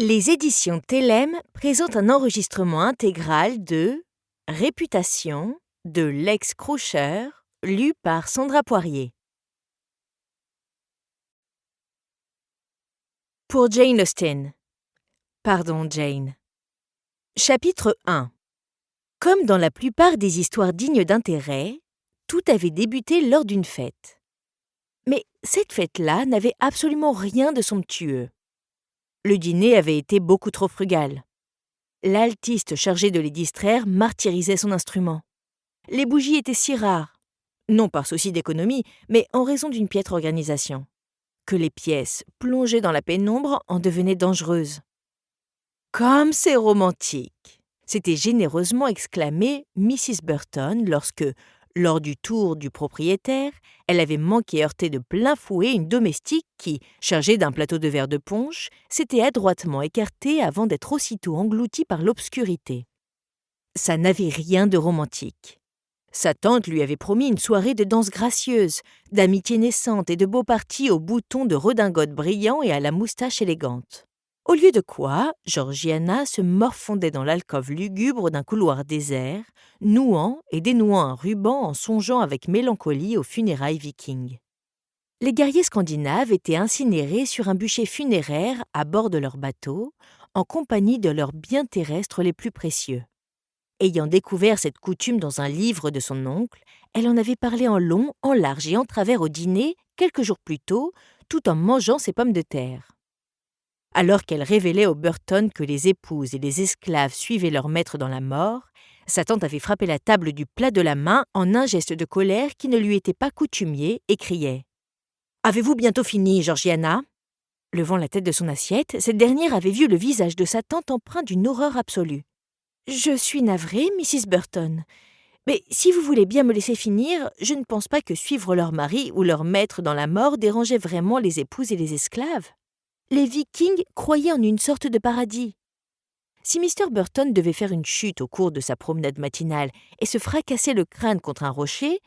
Les éditions Télème présentent un enregistrement intégral de Réputation de Lex Crusher, lu par Sandra Poirier. Pour Jane Austen. Pardon, Jane. Chapitre 1. Comme dans la plupart des histoires dignes d'intérêt, tout avait débuté lors d'une fête. Mais cette fête-là n'avait absolument rien de somptueux. Le dîner avait été beaucoup trop frugal. L'altiste chargé de les distraire martyrisait son instrument. Les bougies étaient si rares, non par souci d'économie, mais en raison d'une piètre organisation, que les pièces, plongées dans la pénombre, en devenaient dangereuses. « Comme c'est romantique !» s'était généreusement exclamée Mrs. Burton lorsque, lors du tour du propriétaire, elle avait manqué heurter de plein fouet une domestique qui, chargée d'un plateau de verre de punch, s'était adroitement écartée avant d'être aussitôt engloutie par l'obscurité. Ça n'avait rien de romantique. Sa tante lui avait promis une soirée de danse gracieuse, d'amitié naissante et de beaux parties aux boutons de redingote brillants et à la moustache élégante. Au lieu de quoi, Georgiana se morfondait dans l'alcôve lugubre d'un couloir désert, nouant et dénouant un ruban en songeant avec mélancolie aux funérailles vikings. Les guerriers scandinaves étaient incinérés sur un bûcher funéraire à bord de leur bateau, en compagnie de leurs biens terrestres les plus précieux. Ayant découvert cette coutume dans un livre de son oncle, elle en avait parlé en long, en large et en travers au dîner, quelques jours plus tôt, tout en mangeant ses pommes de terre. Alors qu'elle révélait aux Burton que les épouses et les esclaves suivaient leur maître dans la mort, sa tante avait frappé la table du plat de la main en un geste de colère qui ne lui était pas coutumier et criait « Avez-vous bientôt fini, Georgiana ?» Levant la tête de son assiette, cette dernière avait vu le visage de sa tante empreint d'une horreur absolue. « Je suis navrée, Mrs. Burton. Mais si vous voulez bien me laisser finir, je ne pense pas que suivre leur mari ou leur maître dans la mort dérangeait vraiment les épouses et les esclaves. Les Vikings croyaient en une sorte de paradis. Si Mr. Burton devait faire une chute au cours de sa promenade matinale et se fracasser le crâne contre un rocher,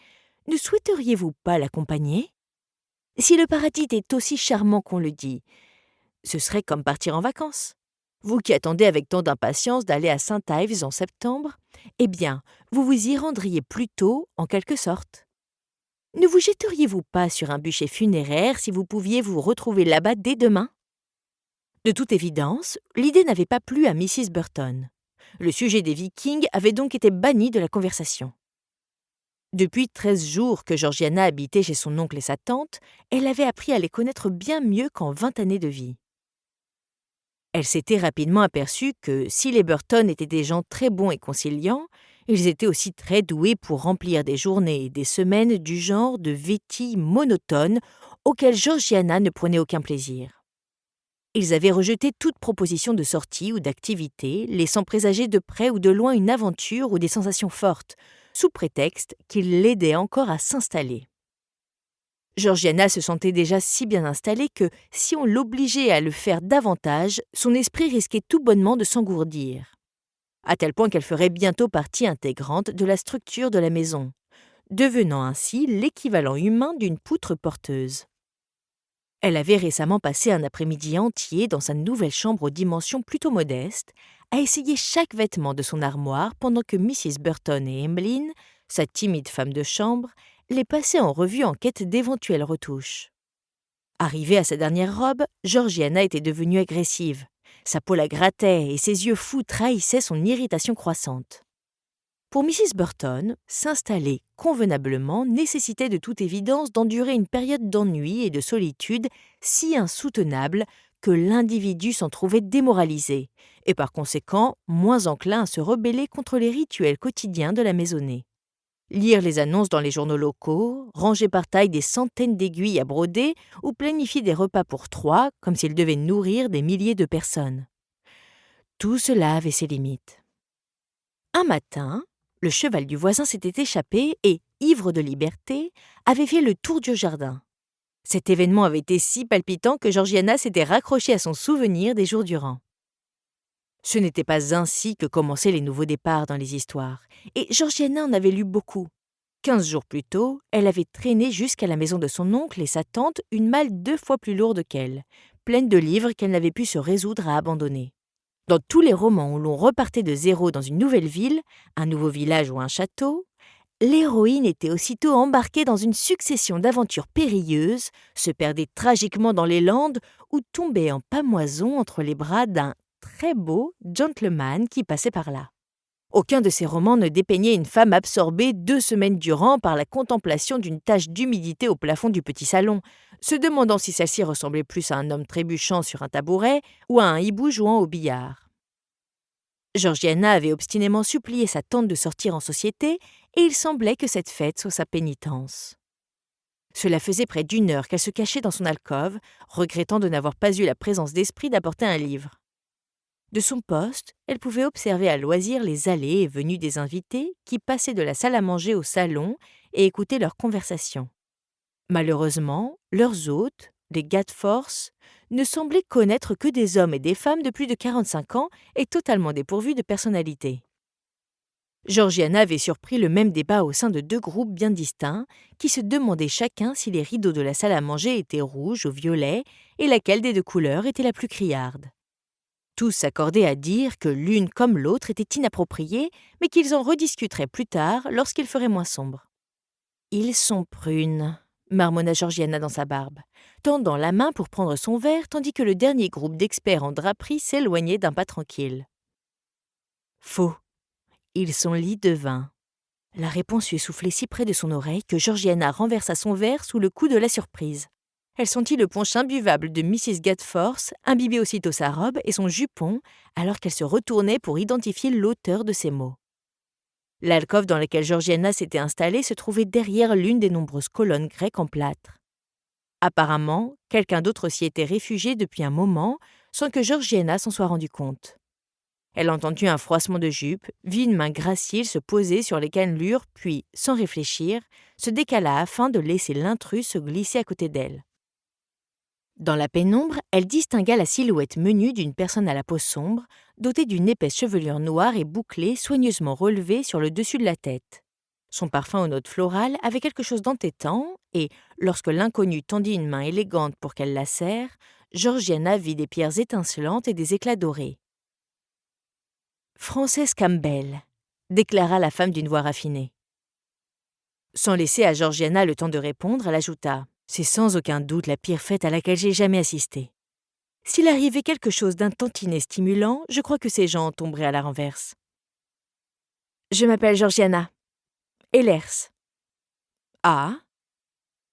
ne souhaiteriez-vous pas l'accompagner? Si le paradis est aussi charmant qu'on le dit, ce serait comme partir en vacances. Vous qui attendez avec tant d'impatience d'aller à St. Ives en septembre, eh bien, vous vous y rendriez plus tôt, en quelque sorte. Ne vous jetteriez-vous pas sur un bûcher funéraire si vous pouviez vous retrouver là-bas dès demain? De toute évidence, l'idée n'avait pas plu à Mrs. Burton. Le sujet des Vikings avait donc été banni de la conversation. Depuis 13 jours que Georgiana habitait chez son oncle et sa tante, elle avait appris à les connaître bien mieux qu'en 20 années de vie. Elle s'était rapidement aperçue que, si les Burton étaient des gens très bons et conciliants, ils étaient aussi très doués pour remplir des journées et des semaines du genre de vétilles monotones auxquelles Georgiana ne prenait aucun plaisir. Ils avaient rejeté toute proposition de sortie ou d'activité, laissant présager de près ou de loin une aventure ou des sensations fortes, sous prétexte qu'ils l'aidaient encore à s'installer. Georgiana se sentait déjà si bien installée que, si on l'obligeait à le faire davantage, son esprit risquait tout bonnement de s'engourdir. À tel point qu'elle ferait bientôt partie intégrante de la structure de la maison, devenant ainsi l'équivalent humain d'une poutre porteuse. Elle avait récemment passé un après-midi entier dans sa nouvelle chambre aux dimensions plutôt modestes, à essayer chaque vêtement de son armoire pendant que Mrs. Burton et Emmeline, sa timide femme de chambre, les passaient en revue en quête d'éventuelles retouches. Arrivée à sa dernière robe, Georgiana était devenue agressive. Sa peau la grattait et ses yeux fous trahissaient son irritation croissante. Pour Mrs. Burton, s'installer convenablement nécessitait de toute évidence d'endurer une période d'ennui et de solitude si insoutenable que l'individu s'en trouvait démoralisé et par conséquent moins enclin à se rebeller contre les rituels quotidiens de la maisonnée. Lire les annonces dans les journaux locaux, ranger par taille des centaines d'aiguilles à broder ou planifier des repas pour 3 comme s'ils devaient nourrir des milliers de personnes. Tout cela avait ses limites. Un matin, le cheval du voisin s'était échappé et, ivre de liberté, avait fait le tour du jardin. Cet événement avait été si palpitant que Georgiana s'était raccrochée à son souvenir des jours durant. Ce n'était pas ainsi que commençaient les nouveaux départs dans les histoires, et Georgiana en avait lu beaucoup. 15 jours plus tôt, elle avait traîné jusqu'à la maison de son oncle et sa tante une malle 2 fois plus lourde qu'elle, pleine de livres qu'elle n'avait pu se résoudre à abandonner. Dans tous les romans où l'on repartait de zéro dans une nouvelle ville, un nouveau village ou un château, l'héroïne était aussitôt embarquée dans une succession d'aventures périlleuses, se perdait tragiquement dans les landes ou tombait en pamoison entre les bras d'un très beau gentleman qui passait par là. Aucun de ces romans ne dépeignait une femme absorbée 2 semaines durant par la contemplation d'une tache d'humidité au plafond du petit salon, se demandant si celle-ci ressemblait plus à un homme trébuchant sur un tabouret ou à un hibou jouant au billard. Georgiana avait obstinément supplié sa tante de sortir en société et il semblait que cette fête soit sa pénitence. Cela faisait près d'1 heure qu'elle se cachait dans son alcôve, regrettant de n'avoir pas eu la présence d'esprit d'apporter un livre. De son poste, elle pouvait observer à loisir les allées et venues des invités qui passaient de la salle à manger au salon et écoutaient leurs conversations. Malheureusement, leurs hôtes, les gars de force, ne semblaient connaître que des hommes et des femmes de plus de 45 ans et totalement dépourvus de personnalité. Georgiana avait surpris le même débat au sein de 2 groupes bien distincts qui se demandaient chacun si les rideaux de la salle à manger étaient rouges ou violets et laquelle des 2 couleurs était la plus criarde. Tous s'accordaient à dire que l'une comme l'autre était inappropriée, mais qu'ils en rediscuteraient plus tard lorsqu'il ferait moins sombre. « Ils sont prunes », marmonna Georgiana dans sa barbe, tendant la main pour prendre son verre tandis que le dernier groupe d'experts en draperie s'éloignait d'un pas tranquille. Faux. Ils sont lits de vin. La réponse lui soufflait si près de son oreille que Georgiana renversa son verre sous le coup de la surprise. Elle sentit le punch imbuvable de Mrs. Gadforth imbiber aussitôt sa robe et son jupon alors qu'elle se retournait pour identifier l'auteur de ces mots. L'alcôve dans laquelle Georgiana s'était installée se trouvait derrière l'une des nombreuses colonnes grecques en plâtre. Apparemment, quelqu'un d'autre s'y était réfugié depuis un moment sans que Georgiana s'en soit rendu compte. Elle entendit un froissement de jupe, vit une main gracile se poser sur les cannelures, puis, sans réfléchir, se décala afin de laisser l'intrus se glisser à côté d'elle. Dans la pénombre, elle distingua la silhouette menue d'une personne à la peau sombre, dotée d'une épaisse chevelure noire et bouclée soigneusement relevée sur le dessus de la tête. Son parfum aux notes florales avait quelque chose d'entêtant et, lorsque l'inconnu tendit une main élégante pour qu'elle la serre, Georgiana vit des pierres étincelantes et des éclats dorés. « Frances Campbell », déclara la femme d'une voix raffinée. Sans laisser à Georgiana le temps de répondre, elle ajouta « C'est sans aucun doute la pire fête à laquelle j'ai jamais assisté. S'il arrivait quelque chose d'un tantinet stimulant, je crois que ces gens tomberaient à la renverse. »« Je m'appelle Georgiana. Ehlers. »« Ah ?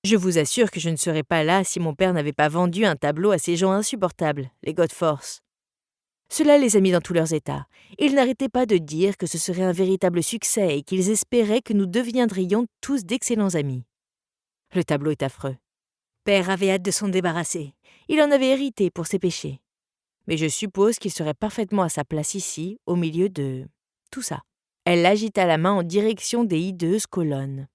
Je vous assure que je ne serais pas là si mon père n'avait pas vendu un tableau à ces gens insupportables, les Godforth. Cela les a mis dans tous leurs états. Ils n'arrêtaient pas de dire que ce serait un véritable succès et qu'ils espéraient que nous deviendrions tous d'excellents amis. Le tableau est affreux. Père avait hâte de s'en débarrasser. Il en avait hérité pour ses péchés. Mais je suppose qu'il serait parfaitement à sa place ici, au milieu de tout ça. Elle agita la main en direction des hideuses colonnes.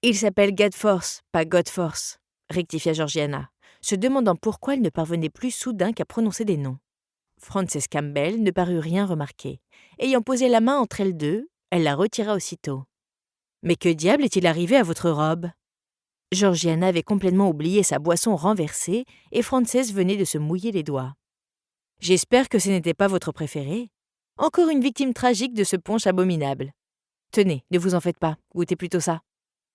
Il s'appelle Gadforth, pas Godforth, rectifia Georgiana, se demandant pourquoi elle ne parvenait plus soudain qu'à prononcer des noms. Frances Campbell ne parut rien remarquer. Ayant posé la main entre elles deux, elle la retira aussitôt. « Mais que diable est-il arrivé à votre robe ?» Georgiana avait complètement oublié sa boisson renversée et Frances venait de se mouiller les doigts. « J'espère que ce n'était pas votre préféré. Encore une victime tragique de ce punch abominable. Tenez, ne vous en faites pas, goûtez plutôt ça. »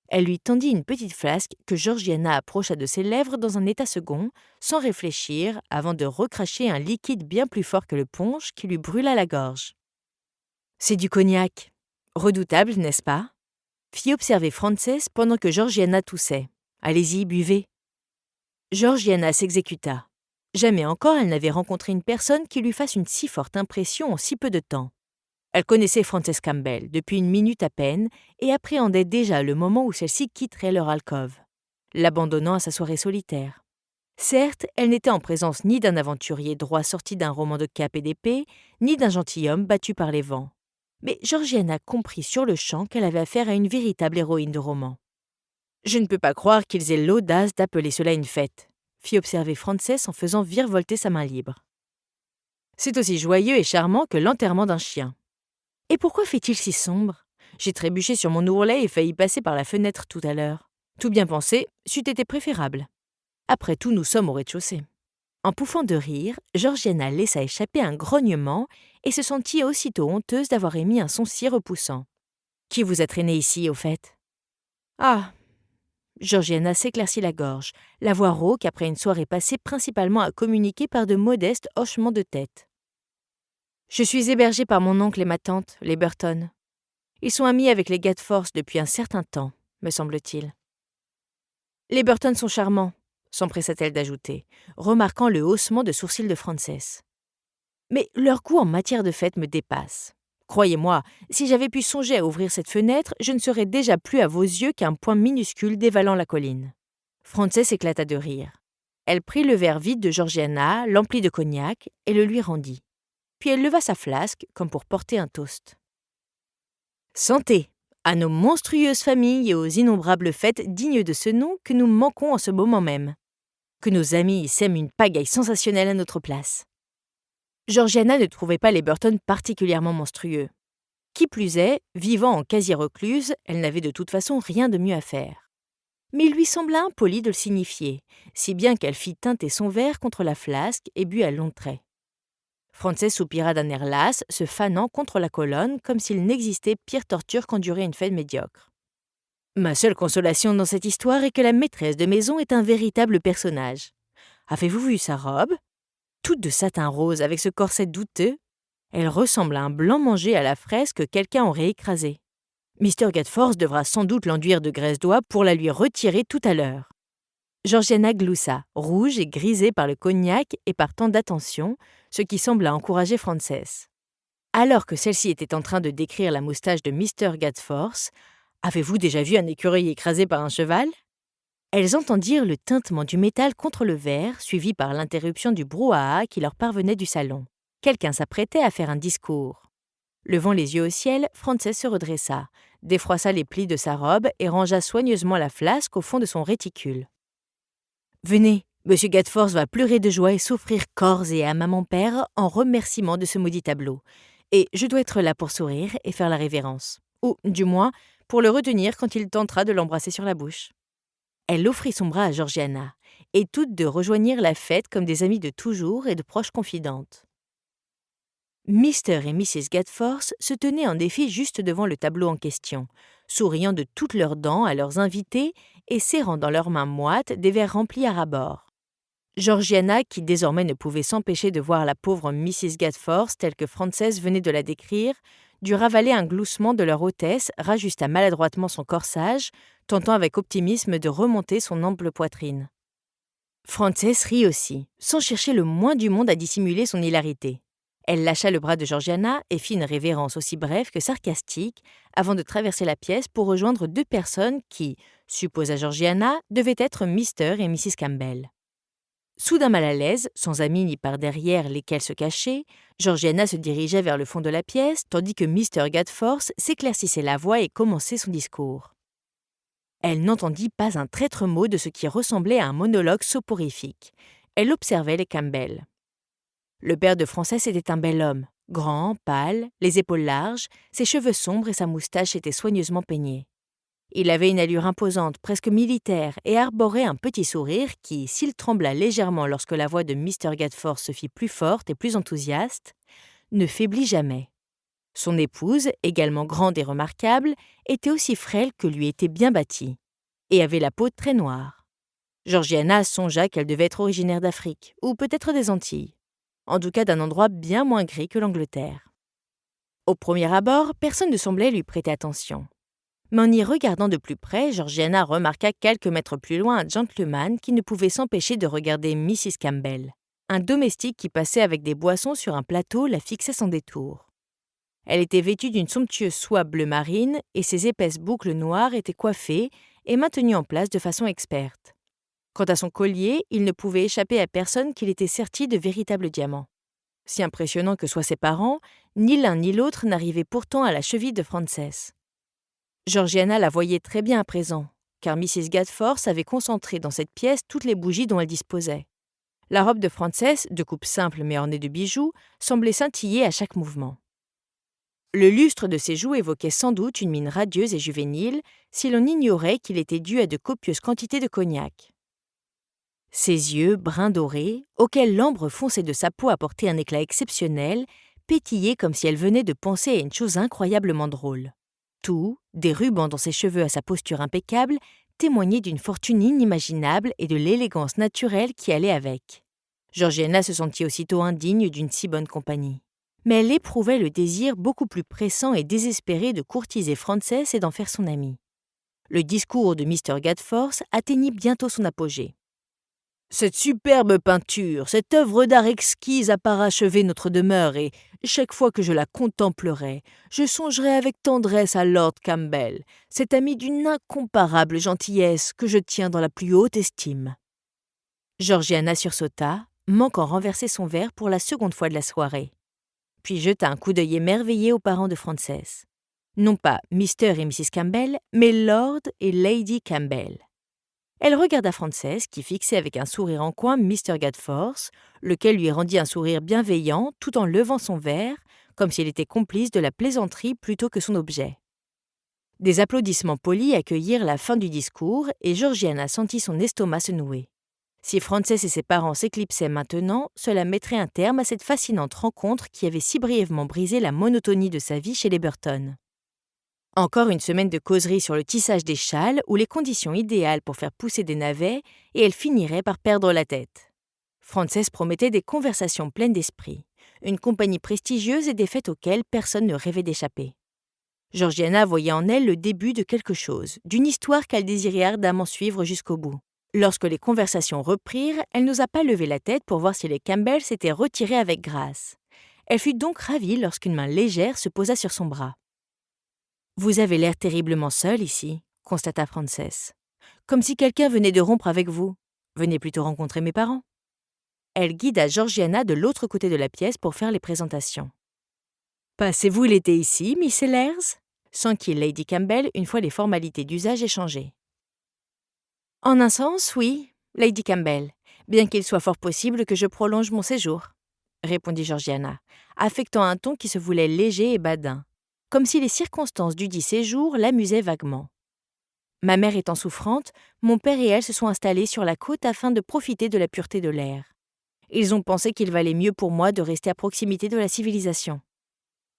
Elle lui tendit une petite flasque que Georgiana approcha de ses lèvres dans un état second, sans réfléchir, avant de recracher un liquide bien plus fort que le punch qui lui brûla la gorge. « C'est du cognac. Redoutable, n'est-ce pas ?» fit observer Frances pendant que Georgiana toussait. « Allez-y, buvez. » Georgiana s'exécuta. Jamais encore elle n'avait rencontré une personne qui lui fasse une si forte impression en si peu de temps. Elle connaissait Frances Campbell depuis une minute à peine et appréhendait déjà le moment où celle-ci quitterait leur alcôve, l'abandonnant à sa soirée solitaire. Certes, elle n'était en présence ni d'un aventurier droit sorti d'un roman de cap et d'épée, ni d'un gentilhomme battu par les vents. Mais Georgiana comprit sur le champ qu'elle avait affaire à une véritable héroïne de roman. « Je ne peux pas croire qu'ils aient l'audace d'appeler cela une fête », fit observer Frances en faisant virevolter sa main libre. « C'est aussi joyeux et charmant que l'enterrement d'un chien. Et pourquoi fait-il si sombre ? J'ai trébuché sur mon ourlet et failli passer par la fenêtre tout à l'heure. Tout bien pensé, c'eût été préférable. Après tout, nous sommes au rez-de-chaussée. » En pouffant de rire, Georgiana laissa échapper un grognement et se sentit aussitôt honteuse d'avoir émis un son si repoussant. « Qui vous a traîné ici, au fait ?»« Ah !» Georgiana s'éclaircit la gorge, la voix rauque après une soirée passée principalement à communiquer par de modestes hochements de tête. « Je suis hébergée par mon oncle et ma tante, les Burton. Ils sont amis avec les Gadforth depuis un certain temps, me semble-t-il. »« Les Burton sont charmants, » s'empressa-t-elle d'ajouter, remarquant le haussement de sourcils de Frances. « Mais leur goût en matière de fête me dépasse. Croyez-moi, si j'avais pu songer à ouvrir cette fenêtre, je ne serais déjà plus à vos yeux qu'un point minuscule dévalant la colline. » Frances éclata de rire. Elle prit le verre vide de Georgiana, l'emplit de cognac et le lui rendit. Puis elle leva sa flasque comme pour porter un toast. « Santé à nos monstrueuses familles et aux innombrables fêtes dignes de ce nom que nous manquons en ce moment même. Que nos amis y sèment une pagaille sensationnelle à notre place. » Georgiana ne trouvait pas les Burton particulièrement monstrueux. Qui plus est, vivant en quasi-recluse, elle n'avait de toute façon rien de mieux à faire. Mais il lui sembla impoli de le signifier, si bien qu'elle fit teinter son verre contre la flasque et but à longs traits. Frances soupira d'un air las, se fanant contre la colonne comme s'il n'existait pire torture qu'endurer une fête médiocre. « Ma seule consolation dans cette histoire est que la maîtresse de maison est un véritable personnage. Avez-vous vu sa robe ? Toute de satin rose avec ce corset douteux. Elle ressemble à un blanc mangé à la fraise que quelqu'un aurait écrasé. Mr. Gadforth devra sans doute l'enduire de graisse d'oie pour la lui retirer tout à l'heure. » Georgiana gloussa, rouge et grisée par le cognac et par tant d'attention, ce qui sembla encourager Frances. Alors que celle-ci était en train de décrire la moustache de Mr. Gadforth, « Avez-vous déjà vu un écureuil écrasé par un cheval ?» Elles entendirent le tintement du métal contre le verre, suivi par l'interruption du brouhaha qui leur parvenait du salon. Quelqu'un s'apprêtait à faire un discours. Levant les yeux au ciel, Frances se redressa, défroissa les plis de sa robe et rangea soigneusement la flasque au fond de son réticule. « Venez, M. Gadforth va pleurer de joie et s'offrir corps et âme à mon père en remerciement de ce maudit tableau. Et je dois être là pour sourire et faire la révérence. Ou, du moins, pour le retenir quand il tentera de l'embrasser sur la bouche. » Elle offrit son bras à Georgiana, et toutes deux rejoignirent la fête comme des amies de toujours et de proches confidentes. Mr. et Mrs. Gadforth se tenaient en défi juste devant le tableau en question, souriant de toutes leurs dents à leurs invités et serrant dans leurs mains moites des verres remplis à ras-bord. Georgiana, qui désormais ne pouvait s'empêcher de voir la pauvre Mrs. Gadforth telle que Frances venait de la décrire, dut ravaler un gloussement de leur hôtesse, rajusta maladroitement son corsage, tentant avec optimisme de remonter son ample poitrine. Frances rit aussi, sans chercher le moins du monde à dissimuler son hilarité. Elle lâcha le bras de Georgiana et fit une révérence aussi brève que sarcastique avant de traverser la pièce pour rejoindre deux personnes qui, supposa Georgiana, devaient être Mr. et Mrs. Campbell. Soudain mal à l'aise, sans amis ni par derrière lesquels se cacher, Georgiana se dirigeait vers le fond de la pièce, tandis que Mr. Gadforth s'éclaircissait la voix et commençait son discours. Elle n'entendit pas un traître mot de ce qui ressemblait à un monologue soporifique. Elle observait les Campbell. Le père de Frances était un bel homme, grand, pâle, les épaules larges, ses cheveux sombres et sa moustache étaient soigneusement peignés. Il avait une allure imposante, presque militaire, et arborait un petit sourire qui, s'il trembla légèrement lorsque la voix de Mr. Gadforth se fit plus forte et plus enthousiaste, ne faiblit jamais. Son épouse, également grande et remarquable, était aussi frêle que lui était bien bâtie, et avait la peau très noire. Georgiana songea qu'elle devait être originaire d'Afrique, ou peut-être des Antilles, en tout cas d'un endroit bien moins gris que l'Angleterre. Au premier abord, personne ne semblait lui prêter attention. Mais en y regardant de plus près, Georgiana remarqua quelques mètres plus loin un gentleman qui ne pouvait s'empêcher de regarder Mrs. Campbell. Un domestique qui passait avec des boissons sur un plateau la fixait sans détour. Elle était vêtue d'une somptueuse soie bleu marine et ses épaisses boucles noires étaient coiffées et maintenues en place de façon experte. Quant à son collier, il ne pouvait échapper à personne qu'il était serti de véritables diamants. Si impressionnants que soient ses parents, ni l'un ni l'autre n'arrivait pourtant à la cheville de Frances. Georgiana la voyait très bien à présent, car Mrs. Gadforth avait concentré dans cette pièce toutes les bougies dont elle disposait. La robe de Frances, de coupe simple mais ornée de bijoux, semblait scintiller à chaque mouvement. Le lustre de ses joues évoquait sans doute une mine radieuse et juvénile, si l'on ignorait qu'il était dû à de copieuses quantités de cognac. Ses yeux, bruns dorés, auxquels l'ambre foncé de sa peau apportait un éclat exceptionnel, pétillaient comme si elle venait de penser à une chose incroyablement drôle. Tout, des rubans dans ses cheveux à sa posture impeccable, témoignait d'une fortune inimaginable et de l'élégance naturelle qui allait avec. Georgiana se sentit aussitôt indigne d'une si bonne compagnie. Mais elle éprouvait le désir beaucoup plus pressant et désespéré de courtiser Frances et d'en faire son amie. Le discours de Mr. Gadforth atteignit bientôt son apogée. Cette superbe peinture, cette œuvre d'art exquise a parachevé notre demeure et, chaque fois que je la contemplerai, je songerai avec tendresse à Lord Campbell, cet ami d'une incomparable gentillesse que je tiens dans la plus haute estime. Georgiana sursauta, manquant renverser son verre pour la seconde fois de la soirée, puis jeta un coup d'œil émerveillé aux parents de Frances. Non pas Mr. et Mrs. Campbell, mais Lord et Lady Campbell. Elle regarda Frances, qui fixait avec un sourire en coin Mr. Gadforth, lequel lui rendit un sourire bienveillant tout en levant son verre, comme s'il était complice de la plaisanterie plutôt que son objet. Des applaudissements polis accueillirent la fin du discours et Georgiana sentit son estomac se nouer. Si Frances et ses parents s'éclipsaient maintenant, cela mettrait un terme à cette fascinante rencontre qui avait si brièvement brisé la monotonie de sa vie chez les Burton. Encore une semaine de causerie sur le tissage des châles ou les conditions idéales pour faire pousser des navets, et elle finirait par perdre la tête. Frances promettait des conversations pleines d'esprit, une compagnie prestigieuse et des fêtes auxquelles personne ne rêvait d'échapper. Georgiana voyait en elle le début de quelque chose, d'une histoire qu'elle désirait ardemment suivre jusqu'au bout. Lorsque les conversations reprirent, elle n'osa pas lever la tête pour voir si les Campbell s'étaient retirés avec grâce. Elle fut donc ravie lorsqu'une main légère se posa sur son bras. « Vous avez l'air terriblement seule ici, » constata Frances. « Comme si quelqu'un venait de rompre avec vous. Venez plutôt rencontrer mes parents. » Elle guida Georgiana de l'autre côté de la pièce pour faire les présentations. « Passez-vous l'été ici, Miss Sellers ?» s'enquit Lady Campbell une fois les formalités d'usage échangées. « En un sens, oui, Lady Campbell, bien qu'il soit fort possible que je prolonge mon séjour, » répondit Georgiana, affectant un ton qui se voulait léger et badin, comme si les circonstances dudit séjour l'amusaient vaguement. Ma mère étant souffrante, mon père et elle se sont installés sur la côte afin de profiter de la pureté de l'air. Ils ont pensé qu'il valait mieux pour moi de rester à proximité de la civilisation.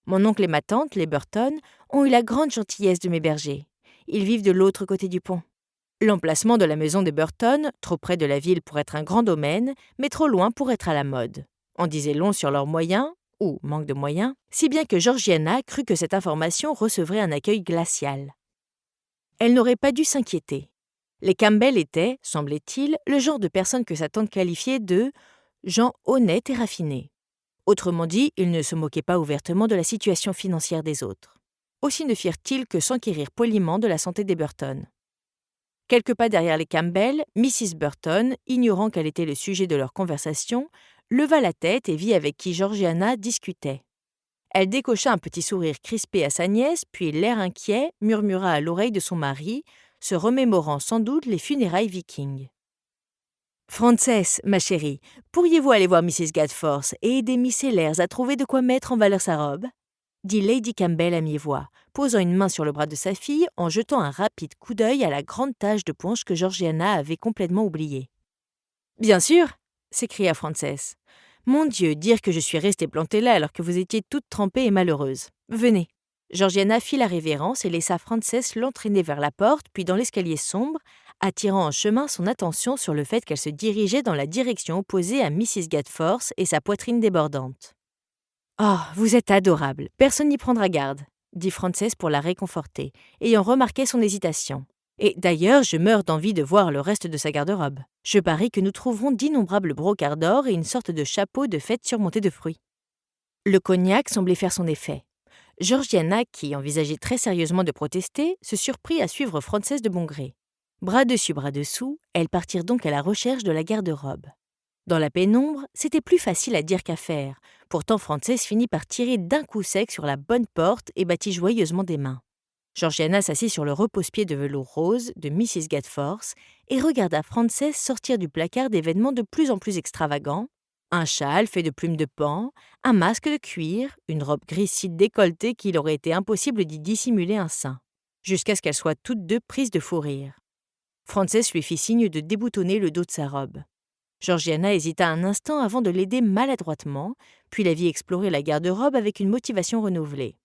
Mon oncle et ma tante, les Burton, ont eu la grande gentillesse de m'héberger. Ils vivent de l'autre côté du pont. L'emplacement de la maison des Burton, trop près de la ville pour être un grand domaine, mais trop loin pour être à la mode, en disait long sur leurs moyens, ou manque de moyens, si bien que Georgiana crut que cette information recevrait un accueil glacial. Elle n'aurait pas dû s'inquiéter. Les Campbell étaient, semblait-il, le genre de personnes que sa tante qualifiait de « gens honnêtes et raffinés ». Autrement dit, ils ne se moquaient pas ouvertement de la situation financière des autres. Aussi ne firent-ils que s'enquérir poliment de la santé des Burton. Quelques pas derrière les Campbell, Mrs. Burton, ignorant quel était le sujet de leur conversation, leva la tête et vit avec qui Georgiana discutait. Elle décocha un petit sourire crispé à sa nièce, puis l'air inquiet murmura à l'oreille de son mari, se remémorant sans doute les funérailles vikings. « Frances, ma chérie, pourriez-vous aller voir Mrs. Gadforth et aider Miss Sellers à trouver de quoi mettre en valeur sa robe ?» dit Lady Campbell à mi-voix, posant une main sur le bras de sa fille en jetant un rapide coup d'œil à la grande tache de punch que Georgiana avait complètement oubliée. « Bien sûr !» s'écria Frances. « Mon Dieu, dire que je suis restée plantée là alors que vous étiez toute trempée et malheureuse. Venez !» Georgiana fit la révérence et laissa Frances l'entraîner vers la porte puis dans l'escalier sombre, attirant en chemin son attention sur le fait qu'elle se dirigeait dans la direction opposée à Mrs. Gadforth et sa poitrine débordante. « Oh, vous êtes adorable, personne n'y prendra garde », dit Frances pour la réconforter, ayant remarqué son hésitation. « Et d'ailleurs, je meurs d'envie de voir le reste de sa garde-robe. Je parie que nous trouverons d'innombrables brocarts d'or et une sorte de chapeau de fête surmonté de fruits. » Le cognac semblait faire son effet. Georgiana, qui envisageait très sérieusement de protester, se surprit à suivre Frances de bon gré. Bras dessus, bras dessous, elles partirent donc à la recherche de la garde-robe. Dans la pénombre, c'était plus facile à dire qu'à faire. Pourtant, Frances finit par tirer d'un coup sec sur la bonne porte et battit joyeusement des mains. Georgiana s'assit sur le repose-pied de velours rose de Mrs. Gadforth et regarda Frances sortir du placard des vêtements de plus en plus extravagants, un châle fait de plumes de paon, un masque de cuir, une robe grise si décolletée qu'il aurait été impossible d'y dissimuler un sein, jusqu'à ce qu'elles soient toutes deux prises de fou rire. Frances lui fit signe de déboutonner le dos de sa robe. Georgiana hésita un instant avant de l'aider maladroitement, puis la vit explorer la garde-robe avec une motivation renouvelée.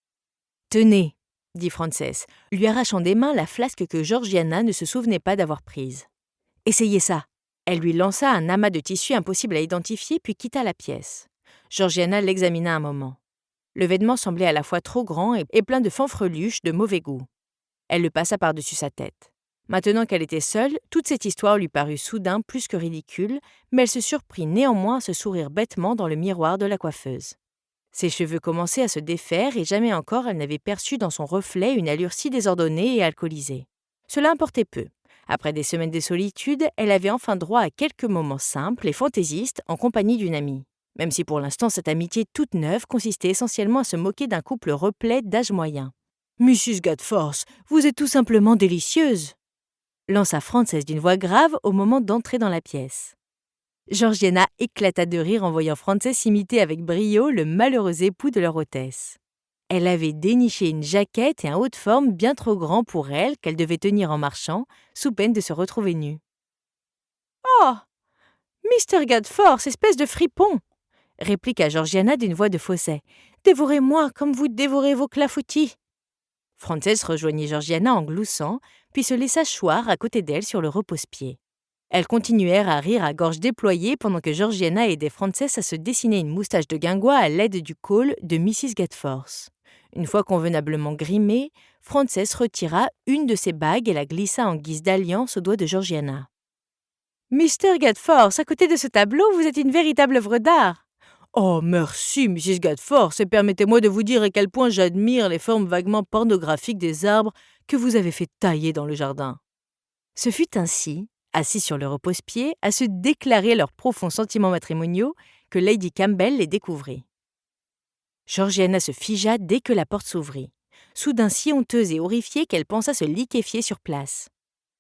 « Tenez !» dit Frances, lui arrachant des mains la flasque que Georgiana ne se souvenait pas d'avoir prise. « Essayez ça !» Elle lui lança un amas de tissu impossible à identifier puis quitta la pièce. Georgiana l'examina un moment. Le vêtement semblait à la fois trop grand et plein de fanfreluches de mauvais goût. Elle le passa par-dessus sa tête. Maintenant qu'elle était seule, toute cette histoire lui parut soudain plus que ridicule, mais elle se surprit néanmoins à se sourire bêtement dans le miroir de la coiffeuse. Ses cheveux commençaient à se défaire et jamais encore elle n'avait perçu dans son reflet une allure si désordonnée et alcoolisée. Cela importait peu. Après des semaines de solitude, elle avait enfin droit à quelques moments simples et fantaisistes en compagnie d'une amie. Même si pour l'instant cette amitié toute neuve consistait essentiellement à se moquer d'un couple replet d'âge moyen. « Mrs. Gadforth, vous êtes tout simplement délicieuse !» lança Frances d'une voix grave au moment d'entrer dans la pièce. Georgiana éclata de rire en voyant Frances imiter avec brio le malheureux époux de leur hôtesse. Elle avait déniché une jaquette et un haut de forme bien trop grands pour elle qu'elle devait tenir en marchant, sous peine de se retrouver nue. « Oh, Mr. Gadforth, espèce de fripon !» répliqua Georgiana d'une voix de fausset. « Dévorez-moi comme vous dévorez vos clafoutis !» Frances rejoignit Georgiana en gloussant, puis se laissa choir à côté d'elle sur le repose-pied. Elles continuèrent à rire à gorge déployée pendant que Georgiana aidait Frances à se dessiner une moustache de guingois à l'aide du col de Mrs. Gadforth. Une fois convenablement grimée, Frances retira une de ses bagues et la glissa en guise d'alliance au doigt de Georgiana. « Mr. Gadforth, à côté de ce tableau, vous êtes une véritable œuvre d'art. »« Oh, merci, Mrs. Gadforth, et permettez-moi de vous dire à quel point j'admire les formes vaguement pornographiques des arbres que vous avez fait tailler dans le jardin. » Ce fut ainsi, assis sur le repose-pied, à se déclarer leurs profonds sentiments matrimoniaux, que Lady Campbell les découvrit. Georgiana se figea dès que la porte s'ouvrit, soudain si honteuse et horrifiée qu'elle pensa se liquéfier sur place.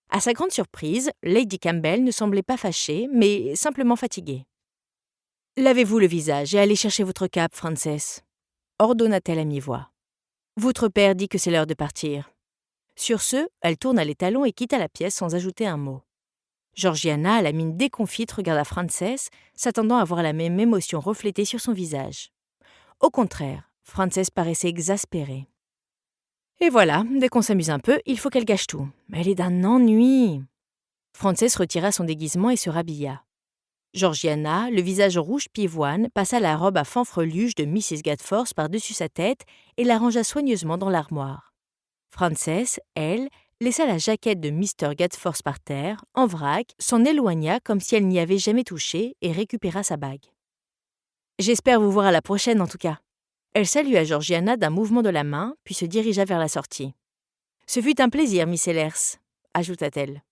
À sa grande surprise, Lady Campbell ne semblait pas fâchée, mais simplement fatiguée. « Lavez-vous le visage et allez chercher votre cape, Frances », ordonna-t-elle à mi-voix. « Votre père dit que c'est l'heure de partir. » Sur ce, elle tourna les talons et quitta la pièce sans ajouter un mot. Georgiana, à la mine déconfite, regarda Frances, s'attendant à voir la même émotion reflétée sur son visage. Au contraire, Frances paraissait exaspérée. Et voilà, dès qu'on s'amuse un peu, il faut qu'elle gâche tout. Elle est d'un ennui. Frances retira son déguisement et se rhabilla. Georgiana, le visage rouge pivoine, passa la robe à fanfreluche de Mrs. Gadforth par-dessus sa tête et la rangea soigneusement dans l'armoire. Frances, elle, laissa la jaquette de Mr. Gadforth par terre, en vrac, s'en éloigna comme si elle n'y avait jamais touché et récupéra sa bague. « J'espère vous voir à la prochaine en tout cas. » Elle salua Georgiana d'un mouvement de la main, puis se dirigea vers la sortie. « Ce fut un plaisir, Miss Ellers, » ajouta-t-elle.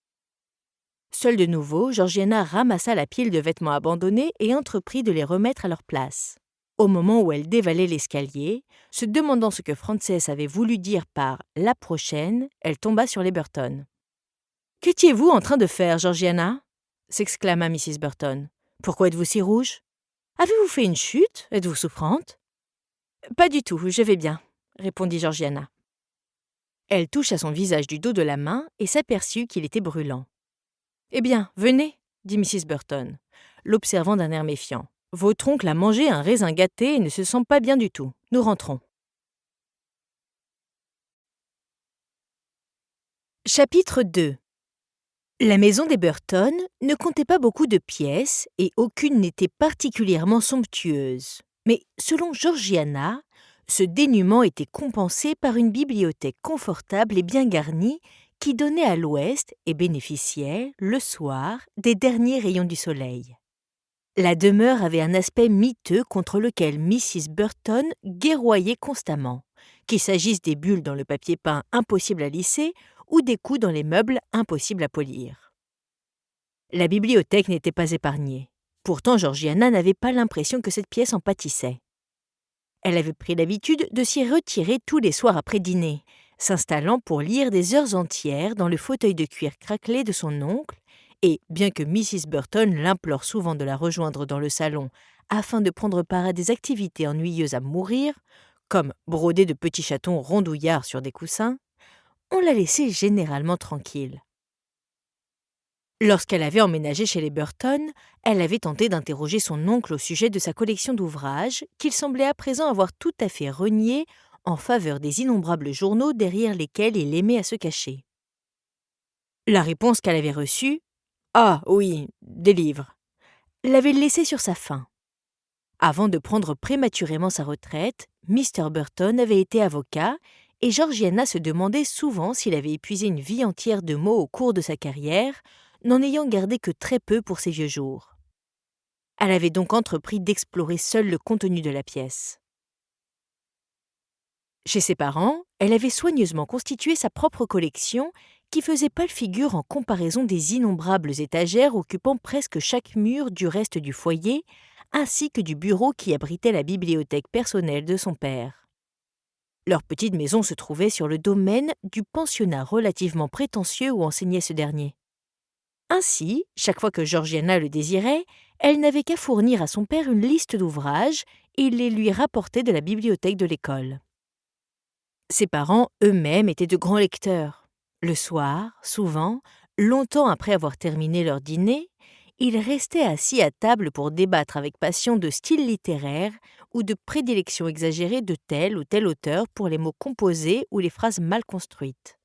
Seule de nouveau, Georgiana ramassa la pile de vêtements abandonnés et entreprit de les remettre à leur place. Au moment où elle dévalait l'escalier, se demandant ce que Frances avait voulu dire par « la prochaine », elle tomba sur les Burton. « Qu'étiez-vous en train de faire, Georgiana » s'exclama Mrs. Burton. « Pourquoi êtes-vous si rouge ? Avez-vous fait une chute ? Êtes-vous souffrante ?»« Pas du tout, je vais bien, » répondit Georgiana. Elle toucha son visage du dos de la main et s'aperçut qu'il était brûlant. « Eh bien, venez, » dit Mrs. Burton, l'observant d'un air méfiant. « Votre oncle a mangé un raisin gâté et ne se sent pas bien du tout. Nous rentrons. » Chapitre 2. La maison des Burton ne comptait pas beaucoup de pièces et aucune n'était particulièrement somptueuse. Mais selon Georgiana, ce dénuement était compensé par une bibliothèque confortable et bien garnie qui donnait à l'ouest et bénéficiait, le soir, des derniers rayons du soleil. La demeure avait un aspect miteux contre lequel Mrs. Burton guerroyait constamment, qu'il s'agisse des bulles dans le papier peint impossible à lisser ou des coups dans les meubles impossibles à polir. La bibliothèque n'était pas épargnée. Pourtant, Georgiana n'avait pas l'impression que cette pièce en pâtissait. Elle avait pris l'habitude de s'y retirer tous les soirs après dîner, s'installant pour lire des heures entières dans le fauteuil de cuir craquelé de son oncle, et, bien que Mrs. Burton l'implore souvent de la rejoindre dans le salon afin de prendre part à des activités ennuyeuses à mourir, comme broder de petits chatons rondouillards sur des coussins, on la laissait généralement tranquille. Lorsqu'elle avait emménagé chez les Burton, elle avait tenté d'interroger son oncle au sujet de sa collection d'ouvrages, qu'il semblait à présent avoir tout à fait renié en faveur des innombrables journaux derrière lesquels il aimait à se cacher. La réponse qu'elle avait reçue, « Ah oui, des livres », l'avait laissé sur sa faim. Avant de prendre prématurément sa retraite, Mr. Burton avait été avocat et Georgiana se demandait souvent s'il avait épuisé une vie entière de mots au cours de sa carrière, n'en ayant gardé que très peu pour ses vieux jours. Elle avait donc entrepris d'explorer seule le contenu de la pièce. Chez ses parents, elle avait soigneusement constitué sa propre collection qui faisait pâle figure en comparaison des innombrables étagères occupant presque chaque mur du reste du foyer, ainsi que du bureau qui abritait la bibliothèque personnelle de son père. Leur petite maison se trouvait sur le domaine du pensionnat relativement prétentieux où enseignait ce dernier. Ainsi, chaque fois que Georgiana le désirait, elle n'avait qu'à fournir à son père une liste d'ouvrages et il les lui rapportait de la bibliothèque de l'école. Ses parents eux-mêmes étaient de grands lecteurs. Le soir, souvent, longtemps après avoir terminé leur dîner, ils restaient assis à table pour débattre avec passion de style littéraire ou de prédilection exagérée de tel ou tel auteur pour les mots composés ou les phrases mal construites.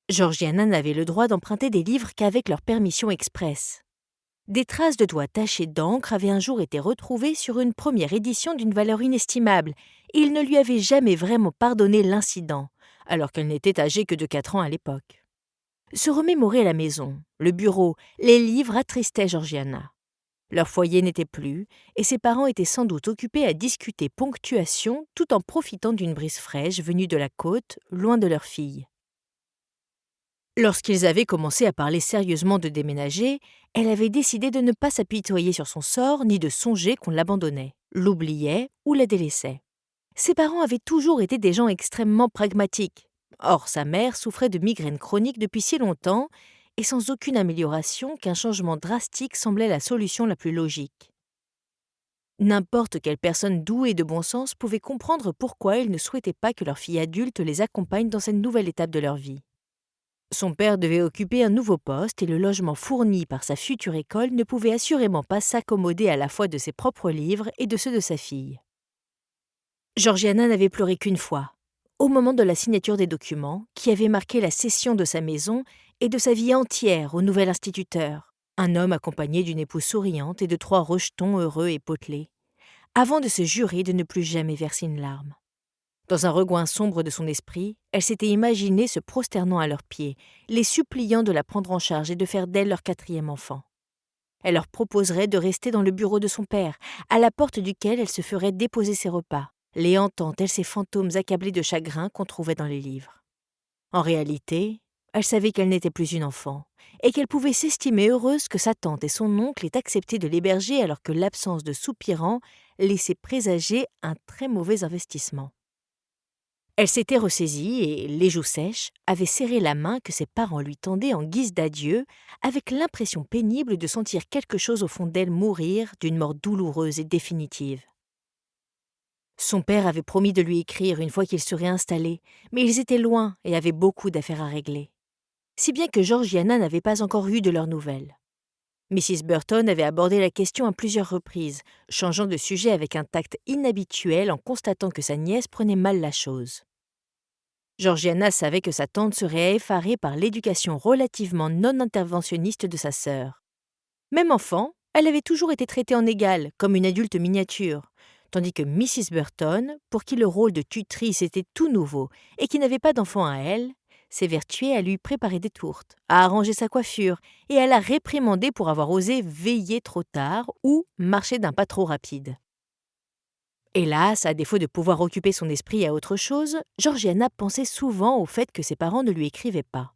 Georgiana n'avait le droit d'emprunter des livres qu'avec leur permission expresse. Des traces de doigts tachés d'encre avaient un jour été retrouvées sur une première édition d'une valeur inestimable, et il ne lui avait jamais vraiment pardonné l'incident, alors qu'elle n'était âgée que de 4 ans à l'époque. Se remémorer la maison, le bureau, les livres attristaient Georgiana. Leur foyer n'était plus, et ses parents étaient sans doute occupés à discuter ponctuation tout en profitant d'une brise fraîche venue de la côte, loin de leur fille. Lorsqu'ils avaient commencé à parler sérieusement de déménager, elle avait décidé de ne pas s'apitoyer sur son sort ni de songer qu'on l'abandonnait, l'oubliait ou la délaissait. Ses parents avaient toujours été des gens extrêmement pragmatiques. Or, sa mère souffrait de migraines chroniques depuis si longtemps et sans aucune amélioration qu'un changement drastique semblait la solution la plus logique. N'importe quelle personne douée de bon sens pouvait comprendre pourquoi ils ne souhaitaient pas que leur fille adulte les accompagne dans cette nouvelle étape de leur vie. Son père devait occuper un nouveau poste et le logement fourni par sa future école ne pouvait assurément pas s'accommoder à la fois de ses propres livres et de ceux de sa fille. Georgiana n'avait pleuré qu'une fois, au moment de la signature des documents qui avaient marqué la cession de sa maison et de sa vie entière au nouvel instituteur, un homme accompagné d'une épouse souriante et de 3 rejetons heureux et potelés, avant de se jurer de ne plus jamais verser une larme. Dans un recoin sombre de son esprit, elle s'était imaginée se prosternant à leurs pieds, les suppliant de la prendre en charge et de faire d'elle leur 4e enfant. Elle leur proposerait de rester dans le bureau de son père, à la porte duquel elle se ferait déposer ses repas, les hantant tels ces fantômes accablés de chagrin qu'on trouvait dans les livres. En réalité, elle savait qu'elle n'était plus une enfant, et qu'elle pouvait s'estimer heureuse que sa tante et son oncle aient accepté de l'héberger alors que l'absence de soupirants laissait présager un très mauvais investissement. Elle s'était ressaisie et, les joues sèches, avait serré la main que ses parents lui tendaient en guise d'adieu, avec l'impression pénible de sentir quelque chose au fond d'elle mourir d'une mort douloureuse et définitive. Son père avait promis de lui écrire une fois qu'il serait installé, mais ils étaient loin et avaient beaucoup d'affaires à régler. Si bien que Georgiana n'avait pas encore eu de leurs nouvelles. Mrs. Burton avait abordé la question à plusieurs reprises, changeant de sujet avec un tact inhabituel en constatant que sa nièce prenait mal la chose. Georgiana savait que sa tante serait effarée par l'éducation relativement non-interventionniste de sa sœur. Même enfant, elle avait toujours été traitée en égale, comme une adulte miniature, tandis que Mrs. Burton, pour qui le rôle de tutrice était tout nouveau et qui n'avait pas d'enfant à elle, s'évertuait à lui préparer des tourtes, à arranger sa coiffure et à la réprimander pour avoir osé veiller trop tard ou marcher d'un pas trop rapide. Hélas, à défaut de pouvoir occuper son esprit à autre chose, Georgiana pensait souvent au fait que ses parents ne lui écrivaient pas.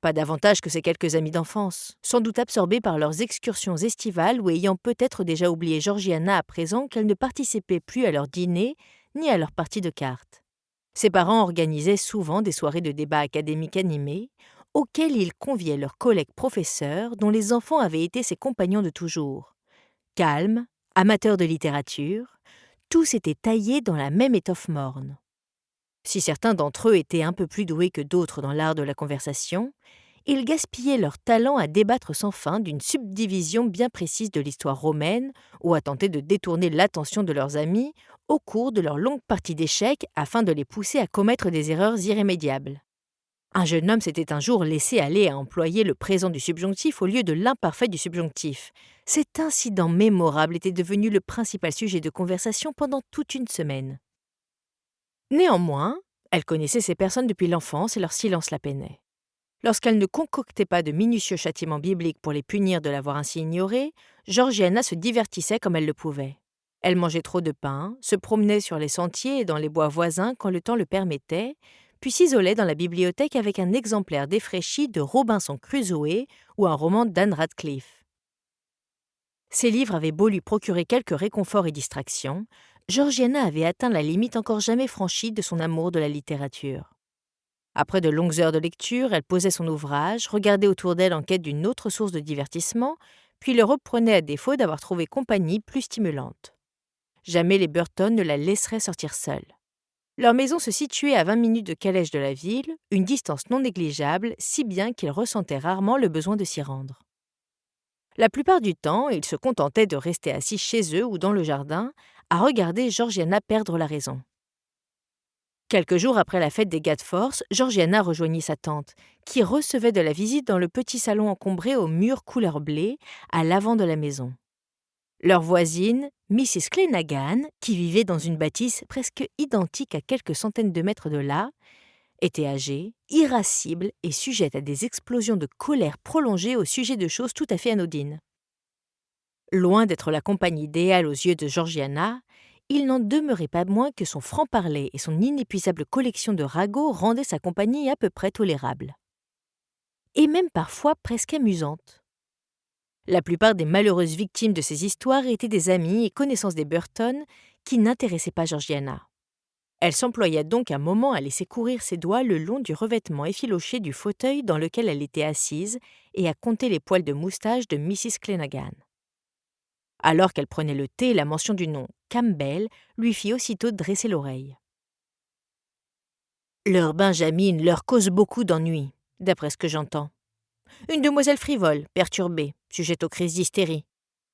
Pas davantage que ses quelques amis d'enfance, sans doute absorbés par leurs excursions estivales ou ayant peut-être déjà oublié Georgiana à présent qu'elle ne participait plus à leurs dîners ni à leurs parties de cartes. Ses parents organisaient souvent des soirées de débats académiques animés, auxquelles ils conviaient leurs collègues professeurs dont les enfants avaient été ses compagnons de toujours. Calmes, amateurs de littérature, tous étaient taillés dans la même étoffe morne. Si certains d'entre eux étaient un peu plus doués que d'autres dans l'art de la conversation, ils gaspillaient leur talent à débattre sans fin d'une subdivision bien précise de l'histoire romaine ou à tenter de détourner l'attention de leurs amis au cours de leur longue partie d'échecs afin de les pousser à commettre des erreurs irrémédiables. Un jeune homme s'était un jour laissé aller à employer le présent du subjonctif au lieu de l'imparfait du subjonctif. Cet incident mémorable était devenu le principal sujet de conversation pendant toute une semaine. Néanmoins, elle connaissait ces personnes depuis l'enfance et leur silence la peinait. Lorsqu'elle ne concoctait pas de minutieux châtiments bibliques pour les punir de l'avoir ainsi ignoré, Georgiana se divertissait comme elle le pouvait. Elle mangeait trop de pain, se promenait sur les sentiers et dans les bois voisins quand le temps le permettait, puis s'isolait dans la bibliothèque avec un exemplaire défraîchi de Robinson Crusoe ou un roman d'Anne Radcliffe. Ces livres avaient beau lui procurer quelques réconforts et distractions, Georgiana avait atteint la limite encore jamais franchie de son amour de la littérature. Après de longues heures de lecture, elle posait son ouvrage, regardait autour d'elle en quête d'une autre source de divertissement, puis le reprenait à défaut d'avoir trouvé compagnie plus stimulante. Jamais les Burton ne la laisseraient sortir seule. Leur maison se situait à 20 minutes de calèche de la ville, une distance non négligeable, si bien qu'ils ressentaient rarement le besoin de s'y rendre. La plupart du temps, ils se contentaient de rester assis chez eux ou dans le jardin, à regarder Georgiana perdre la raison. Quelques jours après la fête des Gadforth, Georgiana rejoignit sa tante, qui recevait de la visite dans le petit salon encombré aux murs couleur blé, à l'avant de la maison. Leur voisine, Mrs. Clenaghan, qui vivait dans une bâtisse presque identique à quelques centaines de mètres de là, était âgée, irascible et sujette à des explosions de colère prolongées au sujet de choses tout à fait anodines. Loin d'être la compagne idéale aux yeux de Georgiana, il n'en demeurait pas moins que son franc-parler et son inépuisable collection de ragots rendaient sa compagnie à peu près tolérable. Et même parfois presque amusante. La plupart des malheureuses victimes de ces histoires étaient des amies et connaissances des Burton qui n'intéressaient pas Georgiana. Elle s'employa donc un moment à laisser courir ses doigts le long du revêtement effiloché du fauteuil dans lequel elle était assise et à compter les poils de moustache de Mrs. Clenaghan. Alors qu'elle prenait le thé, la mention du nom Campbell lui fit aussitôt dresser l'oreille. Leur Benjamin leur cause beaucoup d'ennuis, d'après ce que j'entends. Une demoiselle frivole, perturbée, sujette aux crises d'hystérie.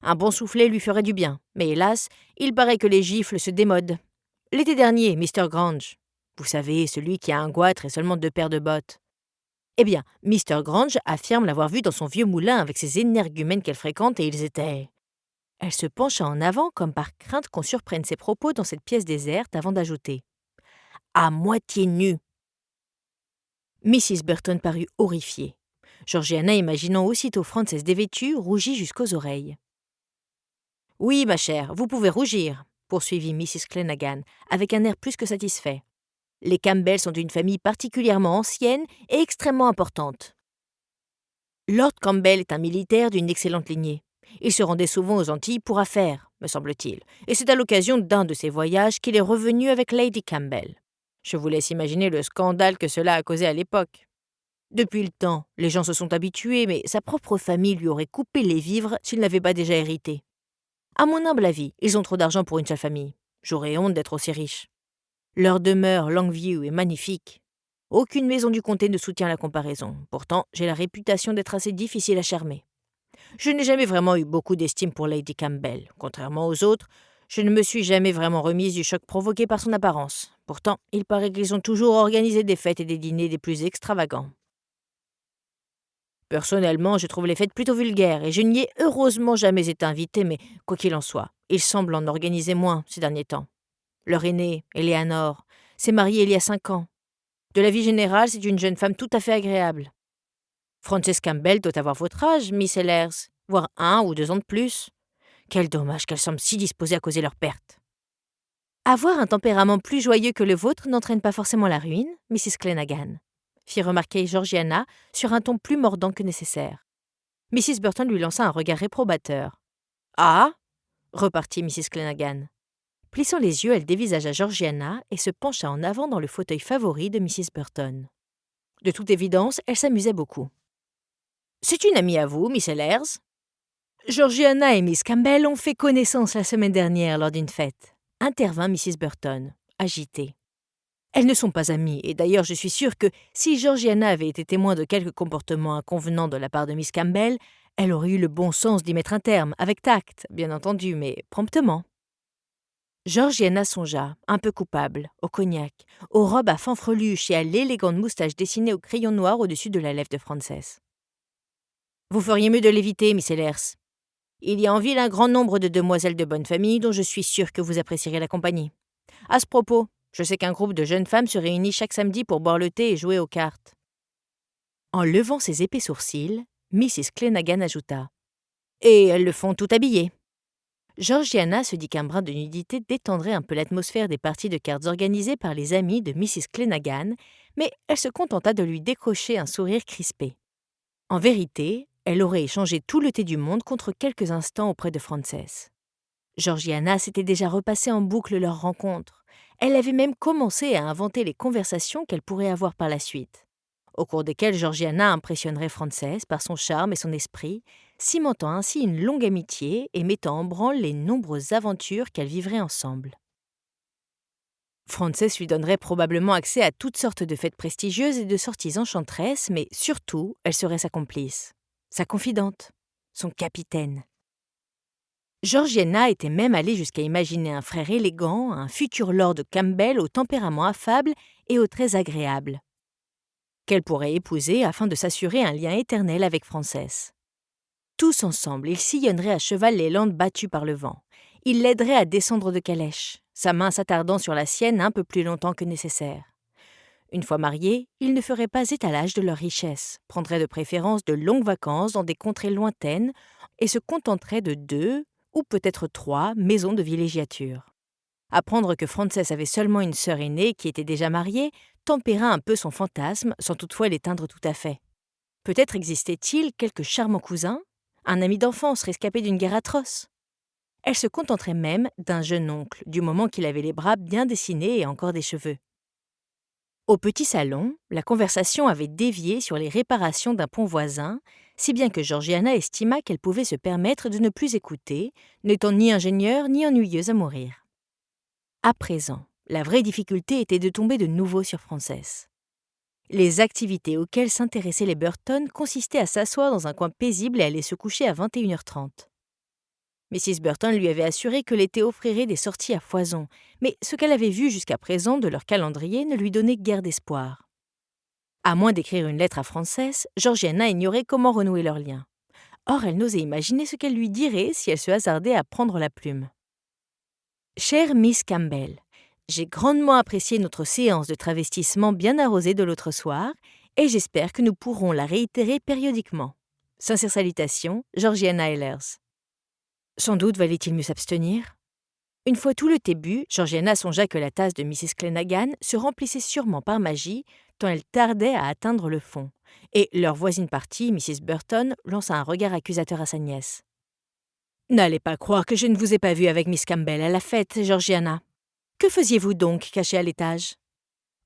Un bon soufflet lui ferait du bien, mais hélas, il paraît que les gifles se démodent. L'été dernier, Mr. Grange, vous savez, celui qui a un goitre et seulement 2 paires de bottes. Eh bien, Mr. Grange affirme l'avoir vu dans son vieux moulin avec ses énergumènes qu'elle fréquente et ils étaient... Elle se pencha en avant comme par crainte qu'on surprenne ses propos dans cette pièce déserte avant d'ajouter « à moitié nus ». Mrs. Burton parut horrifiée. Georgiana, imaginant aussitôt Frances dévêtue, rougit jusqu'aux oreilles. « Oui, ma chère, vous pouvez rougir », poursuivit Mrs. Clenaghan, avec un air plus que satisfait. « Les Campbell sont une famille particulièrement ancienne et extrêmement importante. Lord Campbell est un militaire d'une excellente lignée. Il se rendait souvent aux Antilles pour affaires, me semble-t-il, et c'est à l'occasion d'un de ses voyages qu'il est revenu avec Lady Campbell. Je vous laisse imaginer le scandale que cela a causé à l'époque. Depuis le temps, les gens se sont habitués, mais sa propre famille lui aurait coupé les vivres s'il n'avait pas déjà hérité. À mon humble avis, ils ont trop d'argent pour une seule famille. J'aurais honte d'être aussi riche. Leur demeure Longview est magnifique. Aucune maison du comté ne soutient la comparaison. Pourtant, j'ai la réputation d'être assez difficile à charmer. Je n'ai jamais vraiment eu beaucoup d'estime pour Lady Campbell. Contrairement aux autres, je ne me suis jamais vraiment remise du choc provoqué par son apparence. Pourtant, il paraît qu'ils ont toujours organisé des fêtes et des dîners des plus extravagants. Personnellement, je trouve les fêtes plutôt vulgaires et je n'y ai heureusement jamais été invitée, mais quoi qu'il en soit, ils semblent en organiser moins ces derniers temps. Leur aînée, Eleanor, s'est mariée il y a 5 ans. De la vie générale, c'est une jeune femme tout à fait agréable. Frances Campbell doit avoir votre âge, Miss Sellers, voire 1 ou 2 ans de plus. Quel dommage qu'elle semble si disposée à causer leur perte. Avoir un tempérament plus joyeux que le vôtre n'entraîne pas forcément la ruine, Mrs. Clenaghan, fit remarquer Georgiana sur un ton plus mordant que nécessaire. Mrs. Burton lui lança un regard réprobateur. « Ah » repartit Mrs. Clenaghan. Plissant les yeux, elle dévisagea Georgiana et se pencha en avant dans le fauteuil favori de Mrs. Burton. De toute évidence, elle s'amusait beaucoup. « C'est une amie à vous, Miss Sellers ?» Georgiana et Miss Campbell ont fait connaissance la semaine dernière lors d'une fête, intervint Mrs. Burton, agitée. Elles ne sont pas amies, et d'ailleurs je suis sûre que si Georgiana avait été témoin de quelque comportement inconvenant de la part de Miss Campbell, elle aurait eu le bon sens d'y mettre un terme, avec tact, bien entendu, mais promptement. Georgiana songea, un peu coupable, au cognac, aux robes à fanfreluche et à l'élégante moustache dessinée au crayon noir au-dessus de la lèvre de Frances. « Vous feriez mieux de l'éviter, Miss Hellers. Il y a en ville un grand nombre de demoiselles de bonne famille dont je suis sûre que vous apprécierez la compagnie. À ce propos, je sais qu'un groupe de jeunes femmes se réunit chaque samedi pour boire le thé et jouer aux cartes. » En levant ses épais sourcils, Mrs. Clenaghan ajouta « Et elles le font tout habillées. » Georgiana se dit qu'un brin de nudité détendrait un peu l'atmosphère des parties de cartes organisées par les amis de Mrs. Clenaghan, mais elle se contenta de lui décrocher un sourire crispé. En vérité, elle aurait échangé tout le thé du monde contre quelques instants auprès de Frances. Georgiana s'était déjà repassée en boucle leur rencontre. Elle avait même commencé à inventer les conversations qu'elle pourrait avoir par la suite, au cours desquelles Georgiana impressionnerait Frances par son charme et son esprit, cimentant ainsi une longue amitié et mettant en branle les nombreuses aventures qu'elles vivraient ensemble. Frances lui donnerait probablement accès à toutes sortes de fêtes prestigieuses et de sorties enchanteresses, mais surtout, elle serait sa complice, sa confidente, son capitaine. Georgiana était même allée jusqu'à imaginer un frère élégant, un futur lord Campbell au tempérament affable et aux traits agréables, qu'elle pourrait épouser afin de s'assurer un lien éternel avec Frances. Tous ensemble, ils sillonneraient à cheval les landes battues par le vent. Il l'aiderait à descendre de calèche, sa main s'attardant sur la sienne un peu plus longtemps que nécessaire. Une fois mariés, ils ne feraient pas étalage de leurs richesses, prendraient de préférence de longues vacances dans des contrées lointaines et se contenteraient de 2 ou peut-être 3 maisons de villégiature. Apprendre que Frances avait seulement une sœur aînée qui était déjà mariée tempéra un peu son fantasme sans toutefois l'éteindre tout à fait. Peut-être existait-il quelque charmant cousin, un ami d'enfance rescapé d'une guerre atroce. Elle se contenterait même d'un jeune oncle, du moment qu'il avait les bras bien dessinés et encore des cheveux. Au petit salon, la conversation avait dévié sur les réparations d'un pont voisin, si bien que Georgiana estima qu'elle pouvait se permettre de ne plus écouter, n'étant ni ingénieure ni ennuyeuse à mourir. À présent, la vraie difficulté était de tomber de nouveau sur Frances. Les activités auxquelles s'intéressaient les Burton consistaient à s'asseoir dans un coin paisible et aller se coucher à 21h30. Mrs. Burton lui avait assuré que l'été offrirait des sorties à foison, mais ce qu'elle avait vu jusqu'à présent de leur calendrier ne lui donnait guère d'espoir. À moins d'écrire une lettre à Frances, Georgiana ignorait comment renouer leur lien. Or, elle n'osait imaginer ce qu'elle lui dirait si elle se hasardait à prendre la plume. « Chère Miss Campbell, j'ai grandement apprécié notre séance de travestissement bien arrosée de l'autre soir, et j'espère que nous pourrons la réitérer périodiquement. Sincères salutations, Georgiana Hellers. » Sans doute valait-il mieux s'abstenir. Une fois tout le thé bu, Georgiana songea que la tasse de Mrs. Clenaghan se remplissait sûrement par magie, tant elle tardait à atteindre le fond. Et leur voisine partie, Mrs. Burton, lança un regard accusateur à sa nièce. « N'allez pas croire que je ne vous ai pas vue avec Miss Campbell à la fête, Georgiana. Que faisiez-vous donc cachée à l'étage ?»«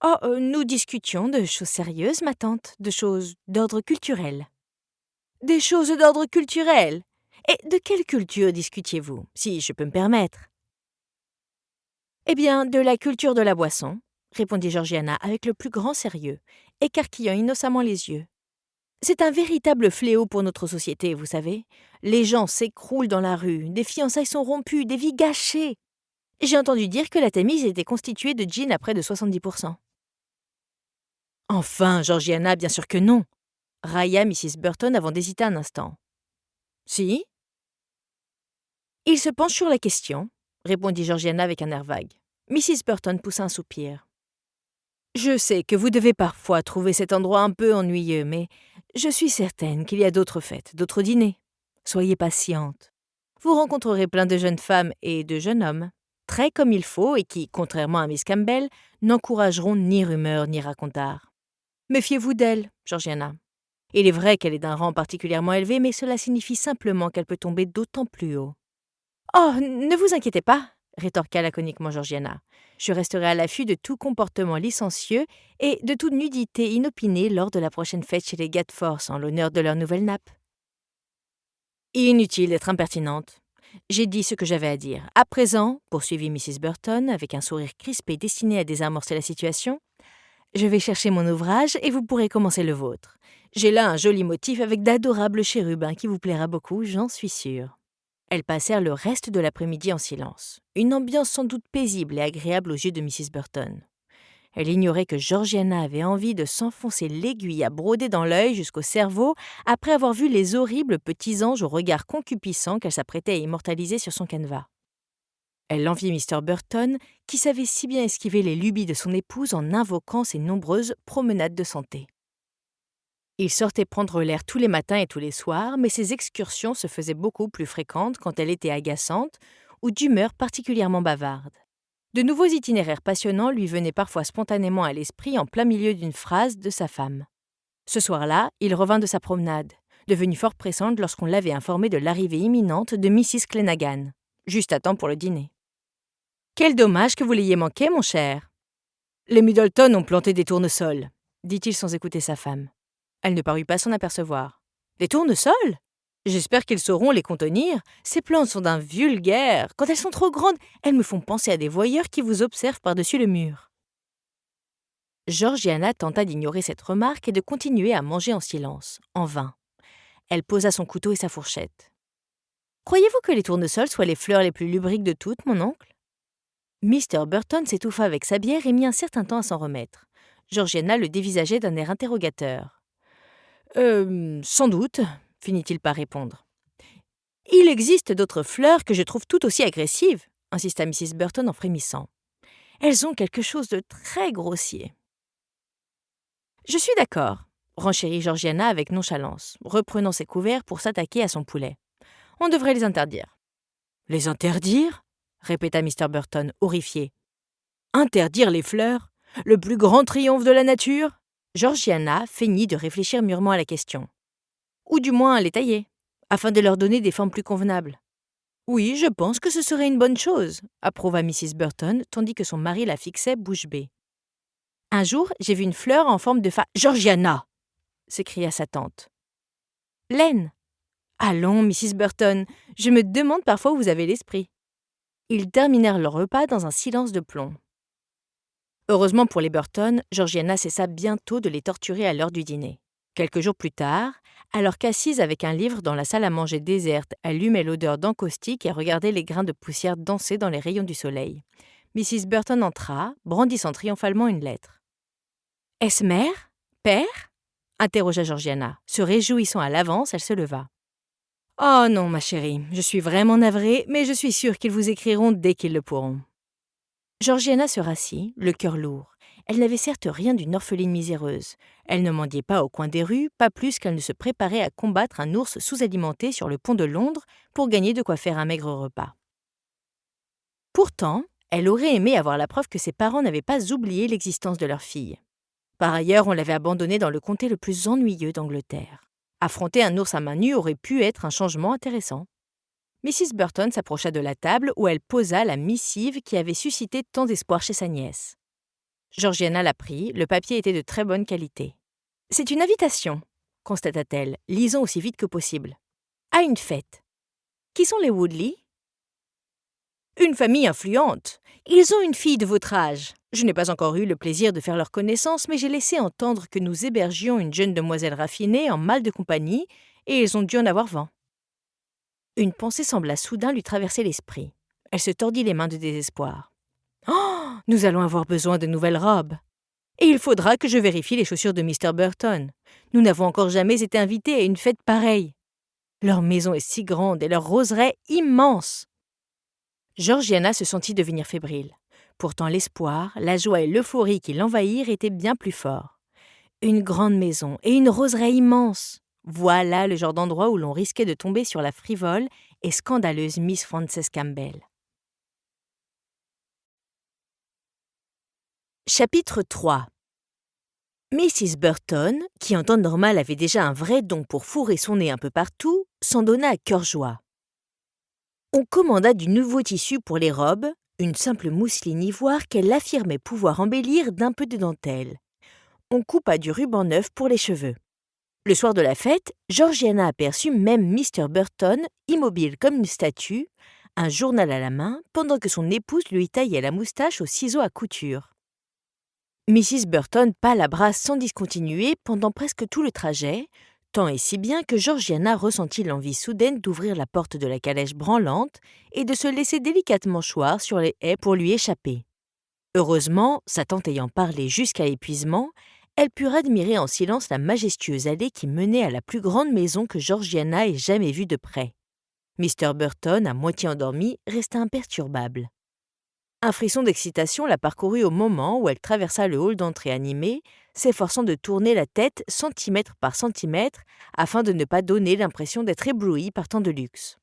Oh, nous discutions de choses sérieuses, ma tante, de choses d'ordre culturel. »« Des choses d'ordre culturel ? Et de quelle culture discutiez-vous, si je peux me permettre ?»« Eh bien, de la culture de la boisson, » répondit Georgiana avec le plus grand sérieux, écarquillant innocemment les yeux. « C'est un véritable fléau pour notre société, vous savez. Les gens s'écroulent dans la rue, des fiançailles sont rompues, des vies gâchées. J'ai entendu dire que la Tamise était constituée de gin à près de 70%. » « Enfin, Georgiana, bien sûr que non !» railla Mrs. Burton avant d'hésiter un instant. « Si ?»« Il se penche sur la question, » répondit Georgiana avec un air vague. Mrs. Burton poussa un soupir. « Je sais que vous devez parfois trouver cet endroit un peu ennuyeux, mais je suis certaine qu'il y a d'autres fêtes, d'autres dîners. Soyez patiente. Vous rencontrerez plein de jeunes femmes et de jeunes hommes, très comme il faut et qui, contrairement à Miss Campbell, n'encourageront ni rumeurs ni racontars. Méfiez-vous d'elle, Georgiana. Il est vrai qu'elle est d'un rang particulièrement élevé, mais cela signifie simplement qu'elle peut tomber d'autant plus haut. »« Oh, ne vous inquiétez pas !» rétorqua laconiquement Georgiana. « Je resterai à l'affût de tout comportement licencieux et de toute nudité inopinée lors de la prochaine fête chez les Gatforth en l'honneur de leur nouvelle nappe. » Inutile d'être impertinente. J'ai dit ce que j'avais à dire. À présent, poursuivit Mrs. Burton avec un sourire crispé destiné à désamorcer la situation, je vais chercher mon ouvrage et vous pourrez commencer le vôtre. J'ai là un joli motif avec d'adorables chérubins qui vous plaira beaucoup, j'en suis sûre. Elles passèrent le reste de l'après-midi en silence. Une ambiance sans doute paisible et agréable aux yeux de Mrs. Burton. Elle ignorait que Georgiana avait envie de s'enfoncer l'aiguille à broder dans l'œil jusqu'au cerveau après avoir vu les horribles petits anges au regard concupiscent qu'elle s'apprêtait à immortaliser sur son canevas. Elle enviait Mr. Burton, qui savait si bien esquiver les lubies de son épouse en invoquant ses nombreuses promenades de santé. Il sortait prendre l'air tous les matins et tous les soirs, mais ses excursions se faisaient beaucoup plus fréquentes quand elle était agaçante ou d'humeur particulièrement bavarde. De nouveaux itinéraires passionnants lui venaient parfois spontanément à l'esprit en plein milieu d'une phrase de sa femme. Ce soir-là, il revint de sa promenade, devenue fort pressante lorsqu'on l'avait informé de l'arrivée imminente de Mrs. Clenaghan, juste à temps pour le dîner. « Quel dommage que vous l'ayez manqué, mon cher !»« Les Middleton ont planté des tournesols, » dit-il sans écouter sa femme. Elle ne parut pas s'en apercevoir. « Des tournesols ? J'espère qu'ils sauront les contenir. Ces plantes sont d'un vulgaire. Quand elles sont trop grandes, elles me font penser à des voyeurs qui vous observent par-dessus le mur. » Georgiana tenta d'ignorer cette remarque et de continuer à manger en silence, en vain. Elle posa son couteau et sa fourchette. « Croyez-vous que les tournesols soient les fleurs les plus lubriques de toutes, mon oncle ?» Mr. Burton s'étouffa avec sa bière et mit un certain temps à s'en remettre. Georgiana le dévisageait d'un air interrogateur. « Sans doute », finit-il par répondre. « Il existe d'autres fleurs que je trouve tout aussi agressives, » insista Mrs. Burton en frémissant. « Elles ont quelque chose de très grossier. »« Je suis d'accord, » renchérit Georgiana avec nonchalance, reprenant ses couverts pour s'attaquer à son poulet. « On devrait les interdire. »« Les interdire ?» répéta Mr. Burton, horrifié. « Interdire les fleurs ? Le plus grand triomphe de la nature ?» Georgiana feignit de réfléchir mûrement à la question. « Ou du moins à les tailler, afin de leur donner des formes plus convenables. »« Oui, je pense que ce serait une bonne chose, » approuva Mrs. Burton, tandis que son mari la fixait bouche bée. « Un jour, j'ai vu une fleur en forme de « Georgiana !» s'écria sa tante. « Laine !»« Allons, Mrs. Burton, je me demande parfois où vous avez l'esprit. » Ils terminèrent leur repas dans un silence de plomb. Heureusement pour les Burton, Georgiana cessa bientôt de les torturer à l'heure du dîner. Quelques jours plus tard, alors qu'assise avec un livre dans la salle à manger déserte, elle humait l'odeur d'encaustique et regardait les grains de poussière danser dans les rayons du soleil, Mrs. Burton entra, brandissant triomphalement une lettre. « Est-ce mère ? Père ?» interrogea Georgiana. Se réjouissant à l'avance, elle se leva. « Oh non, ma chérie, je suis vraiment navrée, mais je suis sûre qu'ils vous écriront dès qu'ils le pourront. » Georgiana se rassit, le cœur lourd. Elle n'avait certes rien d'une orpheline miséreuse. Elle ne mendiait pas au coin des rues, pas plus qu'elle ne se préparait à combattre un ours sous-alimenté sur le pont de Londres pour gagner de quoi faire un maigre repas. Pourtant, elle aurait aimé avoir la preuve que ses parents n'avaient pas oublié l'existence de leur fille. Par ailleurs, on l'avait abandonnée dans le comté le plus ennuyeux d'Angleterre. Affronter un ours à main nue aurait pu être un changement intéressant. Mrs. Burton s'approcha de la table où elle posa la missive qui avait suscité tant d'espoir chez sa nièce. Georgiana la prit, le papier était de très bonne qualité. « C'est une invitation, » constata-t-elle, lisant aussi vite que possible. « À une fête. Qui sont les Woodley ?»« Une famille influente. Ils ont une fille de votre âge. Je n'ai pas encore eu le plaisir de faire leur connaissance, mais j'ai laissé entendre que nous hébergions une jeune demoiselle raffinée en mal de compagnie, et ils ont dû en avoir vent. » Une pensée sembla soudain lui traverser l'esprit. Elle se tordit les mains de désespoir. « Oh, nous allons avoir besoin de nouvelles robes. Et il faudra que je vérifie les chaussures de Mr. Burton. Nous n'avons encore jamais été invités à une fête pareille. Leur maison est si grande et leur roseraie immense. » Georgiana se sentit devenir fébrile. Pourtant l'espoir, la joie et l'euphorie qui l'envahirent étaient bien plus forts. Une grande maison et une roseraie immense. Voilà le genre d'endroit où l'on risquait de tomber sur la frivole et scandaleuse Miss Frances Campbell. Chapitre 3. Mrs. Burton, qui en temps normal avait déjà un vrai don pour fourrer son nez un peu partout, s'en donna à cœur joie. On commanda du nouveau tissu pour les robes, une simple mousseline ivoire qu'elle affirmait pouvoir embellir d'un peu de dentelle. On coupa du ruban neuf pour les cheveux. Le soir de la fête, Georgiana aperçut même Mr. Burton, immobile comme une statue, un journal à la main, pendant que son épouse lui taillait la moustache au ciseau à couture. Mrs. Burton palabra sans discontinuer pendant presque tout le trajet, tant et si bien que Georgiana ressentit l'envie soudaine d'ouvrir la porte de la calèche branlante et de se laisser délicatement choir sur les haies pour lui échapper. Heureusement, sa tante ayant parlé jusqu'à l'épuisement, elles purent admirer en silence la majestueuse allée qui menait à la plus grande maison que Georgiana ait jamais vue de près. Mr. Burton, à moitié endormi, resta imperturbable. Un frisson d'excitation la parcourut au moment où elle traversa le hall d'entrée animé, s'efforçant de tourner la tête centimètre par centimètre afin de ne pas donner l'impression d'être éblouie par tant de luxe.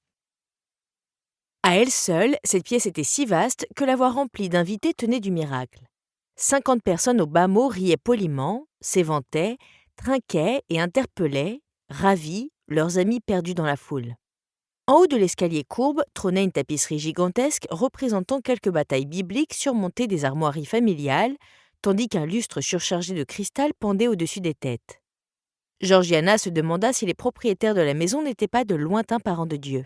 À elle seule, cette pièce était si vaste que la voir remplie d'invités tenait du miracle. 50 personnes au bas mot riaient poliment, s'éventaient, trinquaient et interpellaient, ravis, leurs amis perdus dans la foule. En haut de l'escalier courbe trônait une tapisserie gigantesque représentant quelques batailles bibliques surmontées des armoiries familiales, tandis qu'un lustre surchargé de cristal pendait au-dessus des têtes. Georgiana se demanda si les propriétaires de la maison n'étaient pas de lointains parents de Dieu.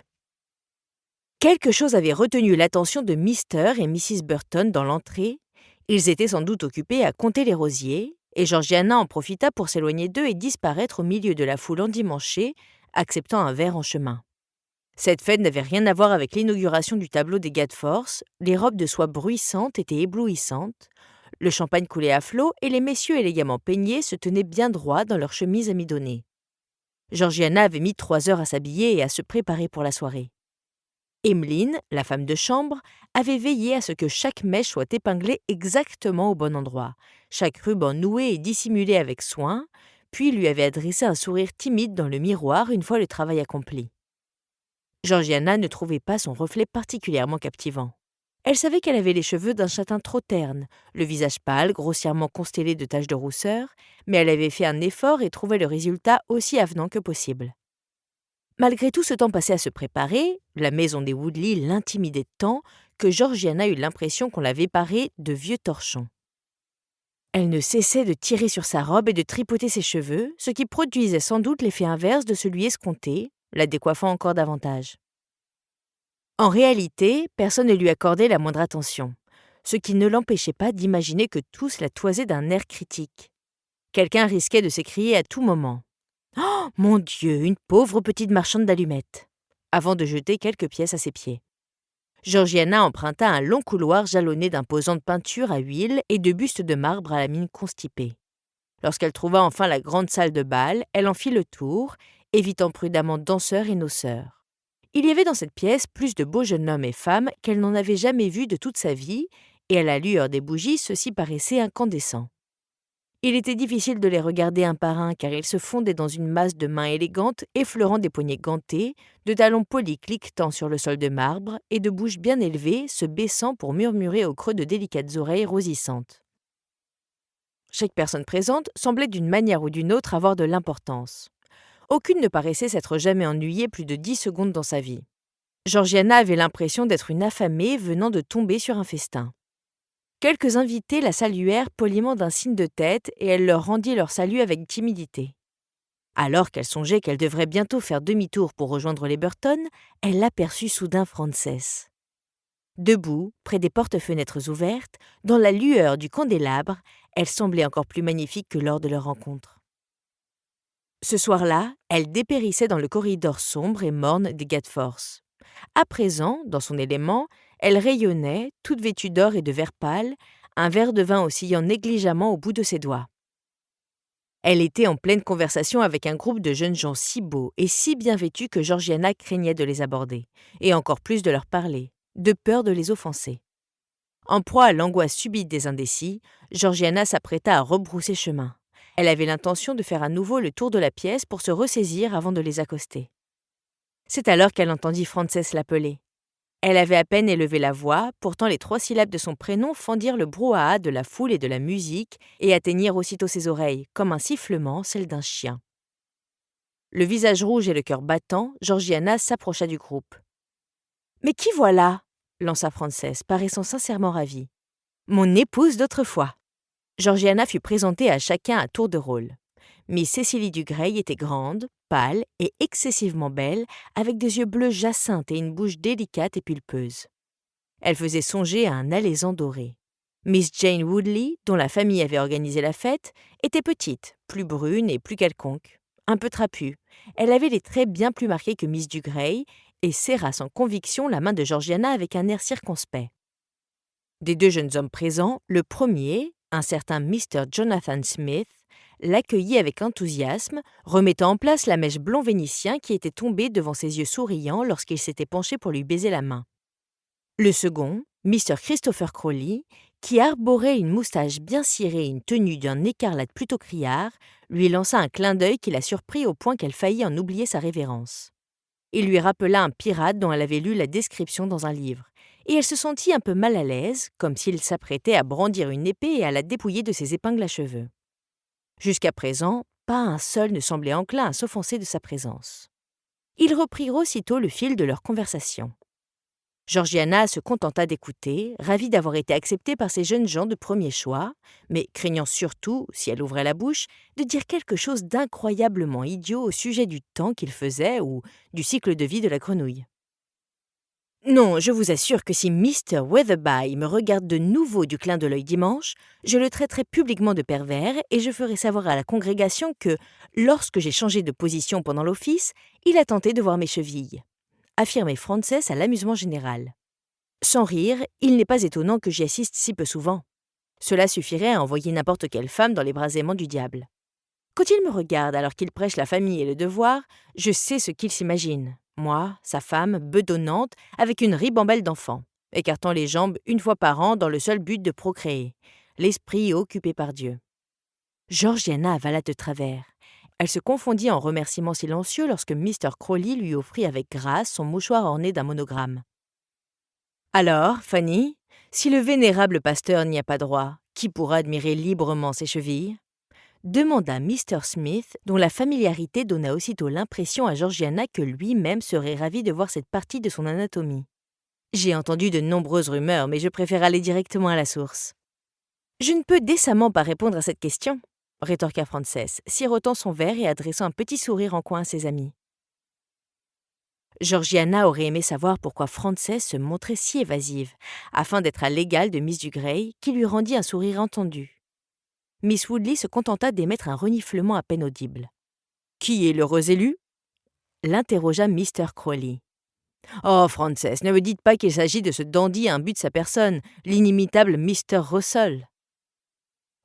Quelque chose avait retenu l'attention de Mr. et Mrs. Burton dans l'entrée. Ils étaient sans doute occupés à compter les rosiers, et Georgiana en profita pour s'éloigner d'eux et disparaître au milieu de la foule endimanchée, acceptant un verre en chemin. Cette fête n'avait rien à voir avec l'inauguration du tableau des Gadforth, les robes de soie bruissantes étaient éblouissantes, le champagne coulait à flots et les messieurs élégamment peignés se tenaient bien droits dans leurs chemises amidonnées. Georgiana avait mis 3 heures à s'habiller et à se préparer pour la soirée. Emmeline, la femme de chambre, avait veillé à ce que chaque mèche soit épinglée exactement au bon endroit, chaque ruban noué et dissimulé avec soin, puis lui avait adressé un sourire timide dans le miroir une fois le travail accompli. Georgiana ne trouvait pas son reflet particulièrement captivant. Elle savait qu'elle avait les cheveux d'un châtain trop terne, le visage pâle, grossièrement constellé de taches de rousseur, mais elle avait fait un effort et trouvait le résultat aussi avenant que possible. Malgré tout ce temps passé à se préparer, la maison des Woodley l'intimidait tant que Georgiana eut l'impression qu'on l'avait parée de vieux torchons. Elle ne cessait de tirer sur sa robe et de tripoter ses cheveux, ce qui produisait sans doute l'effet inverse de celui escompté, la décoiffant encore davantage. En réalité, personne ne lui accordait la moindre attention, ce qui ne l'empêchait pas d'imaginer que tous la toisaient d'un air critique. Quelqu'un risquait de s'écrier à tout moment. « Oh, mon Dieu, une pauvre petite marchande d'allumettes !» avant de jeter quelques pièces à ses pieds. Georgiana emprunta un long couloir jalonné d'imposantes peintures à huile et de bustes de marbre à la mine constipée. Lorsqu'elle trouva enfin la grande salle de bal, elle en fit le tour, évitant prudemment danseurs et noceurs. Il y avait dans cette pièce plus de beaux jeunes hommes et femmes qu'elle n'en avait jamais vus de toute sa vie, et à la lueur des bougies, ceux-ci paraissaient incandescents. Il était difficile de les regarder un par un car ils se fondaient dans une masse de mains élégantes effleurant des poignets gantés, de talons polis cliquetant sur le sol de marbre et de bouches bien élevées se baissant pour murmurer au creux de délicates oreilles rosissantes. Chaque personne présente semblait d'une manière ou d'une autre avoir de l'importance. Aucune ne paraissait s'être jamais ennuyée plus de 10 secondes dans sa vie. Georgiana avait l'impression d'être une affamée venant de tomber sur un festin. Quelques invités la saluèrent poliment d'un signe de tête et elle leur rendit leur salut avec timidité. Alors qu'elle songeait qu'elle devrait bientôt faire demi-tour pour rejoindre les Burton, elle aperçut soudain Frances. Debout, près des porte-fenêtres ouvertes, dans la lueur du candélabre, elle semblait encore plus magnifique que lors de leur rencontre. Ce soir-là, elle dépérissait dans le corridor sombre et morne des Gadforth. À présent, dans son élément, elle rayonnait, toute vêtue d'or et de vert pâle, un verre de vin oscillant négligemment au bout de ses doigts. Elle était en pleine conversation avec un groupe de jeunes gens si beaux et si bien vêtus que Georgiana craignait de les aborder, et encore plus de leur parler, de peur de les offenser. En proie à l'angoisse subite des indécis, Georgiana s'apprêta à rebrousser chemin. Elle avait l'intention de faire à nouveau le tour de la pièce pour se ressaisir avant de les accoster. C'est alors qu'elle entendit Frances l'appeler. Elle avait à peine élevé la voix, pourtant les 3 syllabes de son prénom fendirent le brouhaha de la foule et de la musique et atteignirent aussitôt ses oreilles, comme un sifflement, celle d'un chien. Le visage rouge et le cœur battant, Georgiana s'approcha du groupe. « Mais qui voilà ?» lança Frances, paraissant sincèrement ravie. « Mon épouse d'autrefois !» Georgiana fut présentée à chacun à tour de rôle. Miss Cecily Dugrey était grande, pâle et excessivement belle, avec des yeux bleus jacinthes et une bouche délicate et pulpeuse. Elle faisait songer à un alezan doré. Miss Jane Woodley, dont la famille avait organisé la fête, était petite, plus brune et plus quelconque, un peu trapue. Elle avait les traits bien plus marqués que Miss Dugrey et serra sans conviction la main de Georgiana avec un air circonspect. Des deux jeunes hommes présents, le premier, un certain Mr. Jonathan Smith, l'accueillit avec enthousiasme, remettant en place la mèche blond vénitien qui était tombée devant ses yeux souriants lorsqu'il s'était penché pour lui baiser la main. Le second, Mr. Christopher Crawley, qui arborait une moustache bien cirée et une tenue d'un écarlate plutôt criard, lui lança un clin d'œil qui la surprit au point qu'elle faillit en oublier sa révérence. Il lui rappela un pirate dont elle avait lu la description dans un livre, et elle se sentit un peu mal à l'aise, comme s'il s'apprêtait à brandir une épée et à la dépouiller de ses épingles à cheveux. Jusqu'à présent, pas un seul ne semblait enclin à s'offenser de sa présence. Ils reprirent aussitôt le fil de leur conversation. Georgiana se contenta d'écouter, ravie d'avoir été acceptée par ces jeunes gens de premier choix, mais craignant surtout, si elle ouvrait la bouche, de dire quelque chose d'incroyablement idiot au sujet du temps qu'il faisait ou du cycle de vie de la grenouille. Non, je vous assure que si Mr. Weatherby me regarde de nouveau du clin de l'œil dimanche, je le traiterai publiquement de pervers et je ferai savoir à la congrégation que, lorsque j'ai changé de position pendant l'office, il a tenté de voir mes chevilles. Affirmait Frances à l'amusement général. Sans rire, il n'est pas étonnant que j'y assiste si peu souvent. Cela suffirait à envoyer n'importe quelle femme dans les bras aimants du diable. Quand il me regarde alors qu'il prêche la famille et le devoir, je sais ce qu'il s'imagine. Moi, sa femme, bedonnante, avec une ribambelle d'enfants, écartant les jambes une fois par an dans le seul but de procréer, l'esprit occupé par Dieu. Georgiana avala de travers. Elle se confondit en remerciements silencieux lorsque Mr. Crawley lui offrit avec grâce son mouchoir orné d'un monogramme. « Alors, Fanny, si le vénérable pasteur n'y a pas droit, qui pourra admirer librement ses chevilles ?» demanda Mr. Smith, dont la familiarité donna aussitôt l'impression à Georgiana que lui-même serait ravi de voir cette partie de son anatomie. « J'ai entendu de nombreuses rumeurs, mais je préfère aller directement à la source. »« Je ne peux décemment pas répondre à cette question, » rétorqua Frances, sirotant son verre et adressant un petit sourire en coin à ses amis. Georgiana aurait aimé savoir pourquoi Frances se montrait si évasive, afin d'être à l'égal de Miss Dugrey, qui lui rendit un sourire entendu. Miss Woodley se contenta d'émettre un reniflement à peine audible. « Qui est l'heureux élu ?» l'interrogea Mr. Crawley. « Oh, Frances, ne me dites pas qu'il s'agit de ce dandy imbu de sa personne, l'inimitable Mr. Russell. »«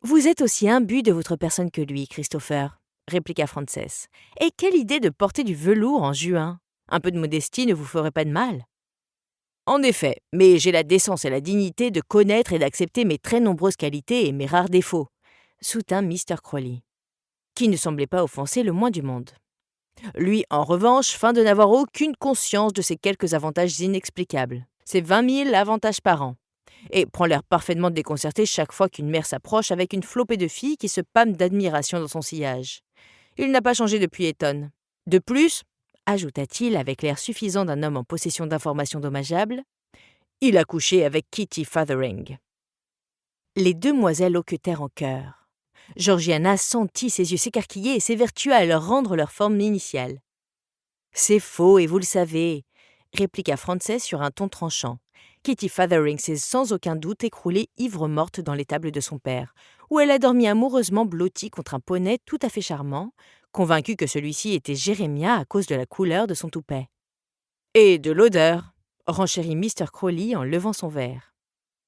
Vous êtes aussi imbu de votre personne que lui, Christopher, » répliqua Frances. « Et quelle idée de porter du velours en juin ! Un peu de modestie ne vous ferait pas de mal. »« En effet, mais j'ai la décence et la dignité de connaître et d'accepter mes très nombreuses qualités et mes rares défauts, » soutint Mr. Crawley, qui ne semblait pas offenser le moins du monde. Lui, en revanche, feint de n'avoir aucune conscience de ses quelques avantages inexplicables, ses 20 000 avantages par an, et prend l'air parfaitement déconcerté chaque fois qu'une mère s'approche avec une flopée de filles qui se pâment d'admiration dans son sillage. Il n'a pas changé depuis Eton. De plus, ajouta-t-il avec l'air suffisant d'un homme en possession d'informations dommageables, il a couché avec Kitty Feathering. Les demoiselles hoquetèrent en chœur. Georgiana sentit ses yeux s'écarquiller et s'évertua à leur rendre leur forme initiale. « C'est faux, et vous le savez, » répliqua Frances sur un ton tranchant. Kitty Feathering s'est sans aucun doute écroulée ivre-morte dans l'étable de son père, où elle a dormi amoureusement blottie contre un poney tout à fait charmant, convaincue que celui-ci était Jérémia à cause de la couleur de son toupet. « Et de l'odeur !» renchérit Mr. Crawley en levant son verre.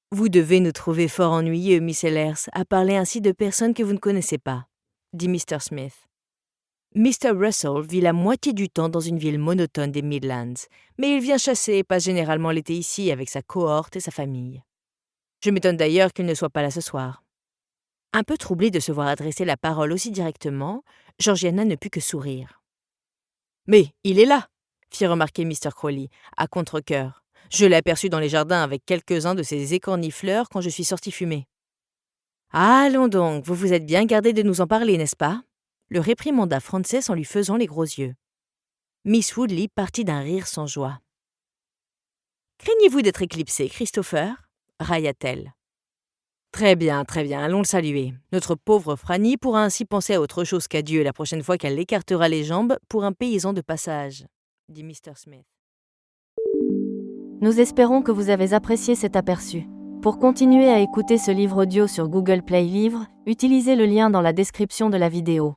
« Vous devez nous trouver fort ennuyeux, Miss Hellers, à parler ainsi de personnes que vous ne connaissez pas, » dit Mr. Smith. Mr. Russell vit la moitié du temps dans une ville monotone des Midlands, mais il vient chasser et passe généralement l'été ici avec sa cohorte et sa famille. Je m'étonne d'ailleurs qu'il ne soit pas là ce soir. Un peu troublée de se voir adresser la parole aussi directement, Georgiana ne put que sourire. « Mais il est là !» fit remarquer Mr. Crawley, à contre-cœur. « Je l'ai aperçu dans les jardins avec quelques-uns de ces écornifleurs quand je suis sorti fumer. »« Allons donc, vous vous êtes bien gardé de nous en parler, n'est-ce pas ?» le réprimanda Frances en lui faisant les gros yeux. Miss Woodley partit d'un rire sans joie. « Craignez-vous d'être éclipsé, Christopher » railla-t-elle. « Très bien, allons le saluer. Notre pauvre Franny pourra ainsi penser à autre chose qu'à Dieu la prochaine fois qu'elle écartera les jambes pour un paysan de passage, dit Mr. Smith. Nous espérons que vous avez apprécié cet aperçu. Pour continuer à écouter ce livre audio sur Google Play Livres, utilisez le lien dans la description de la vidéo.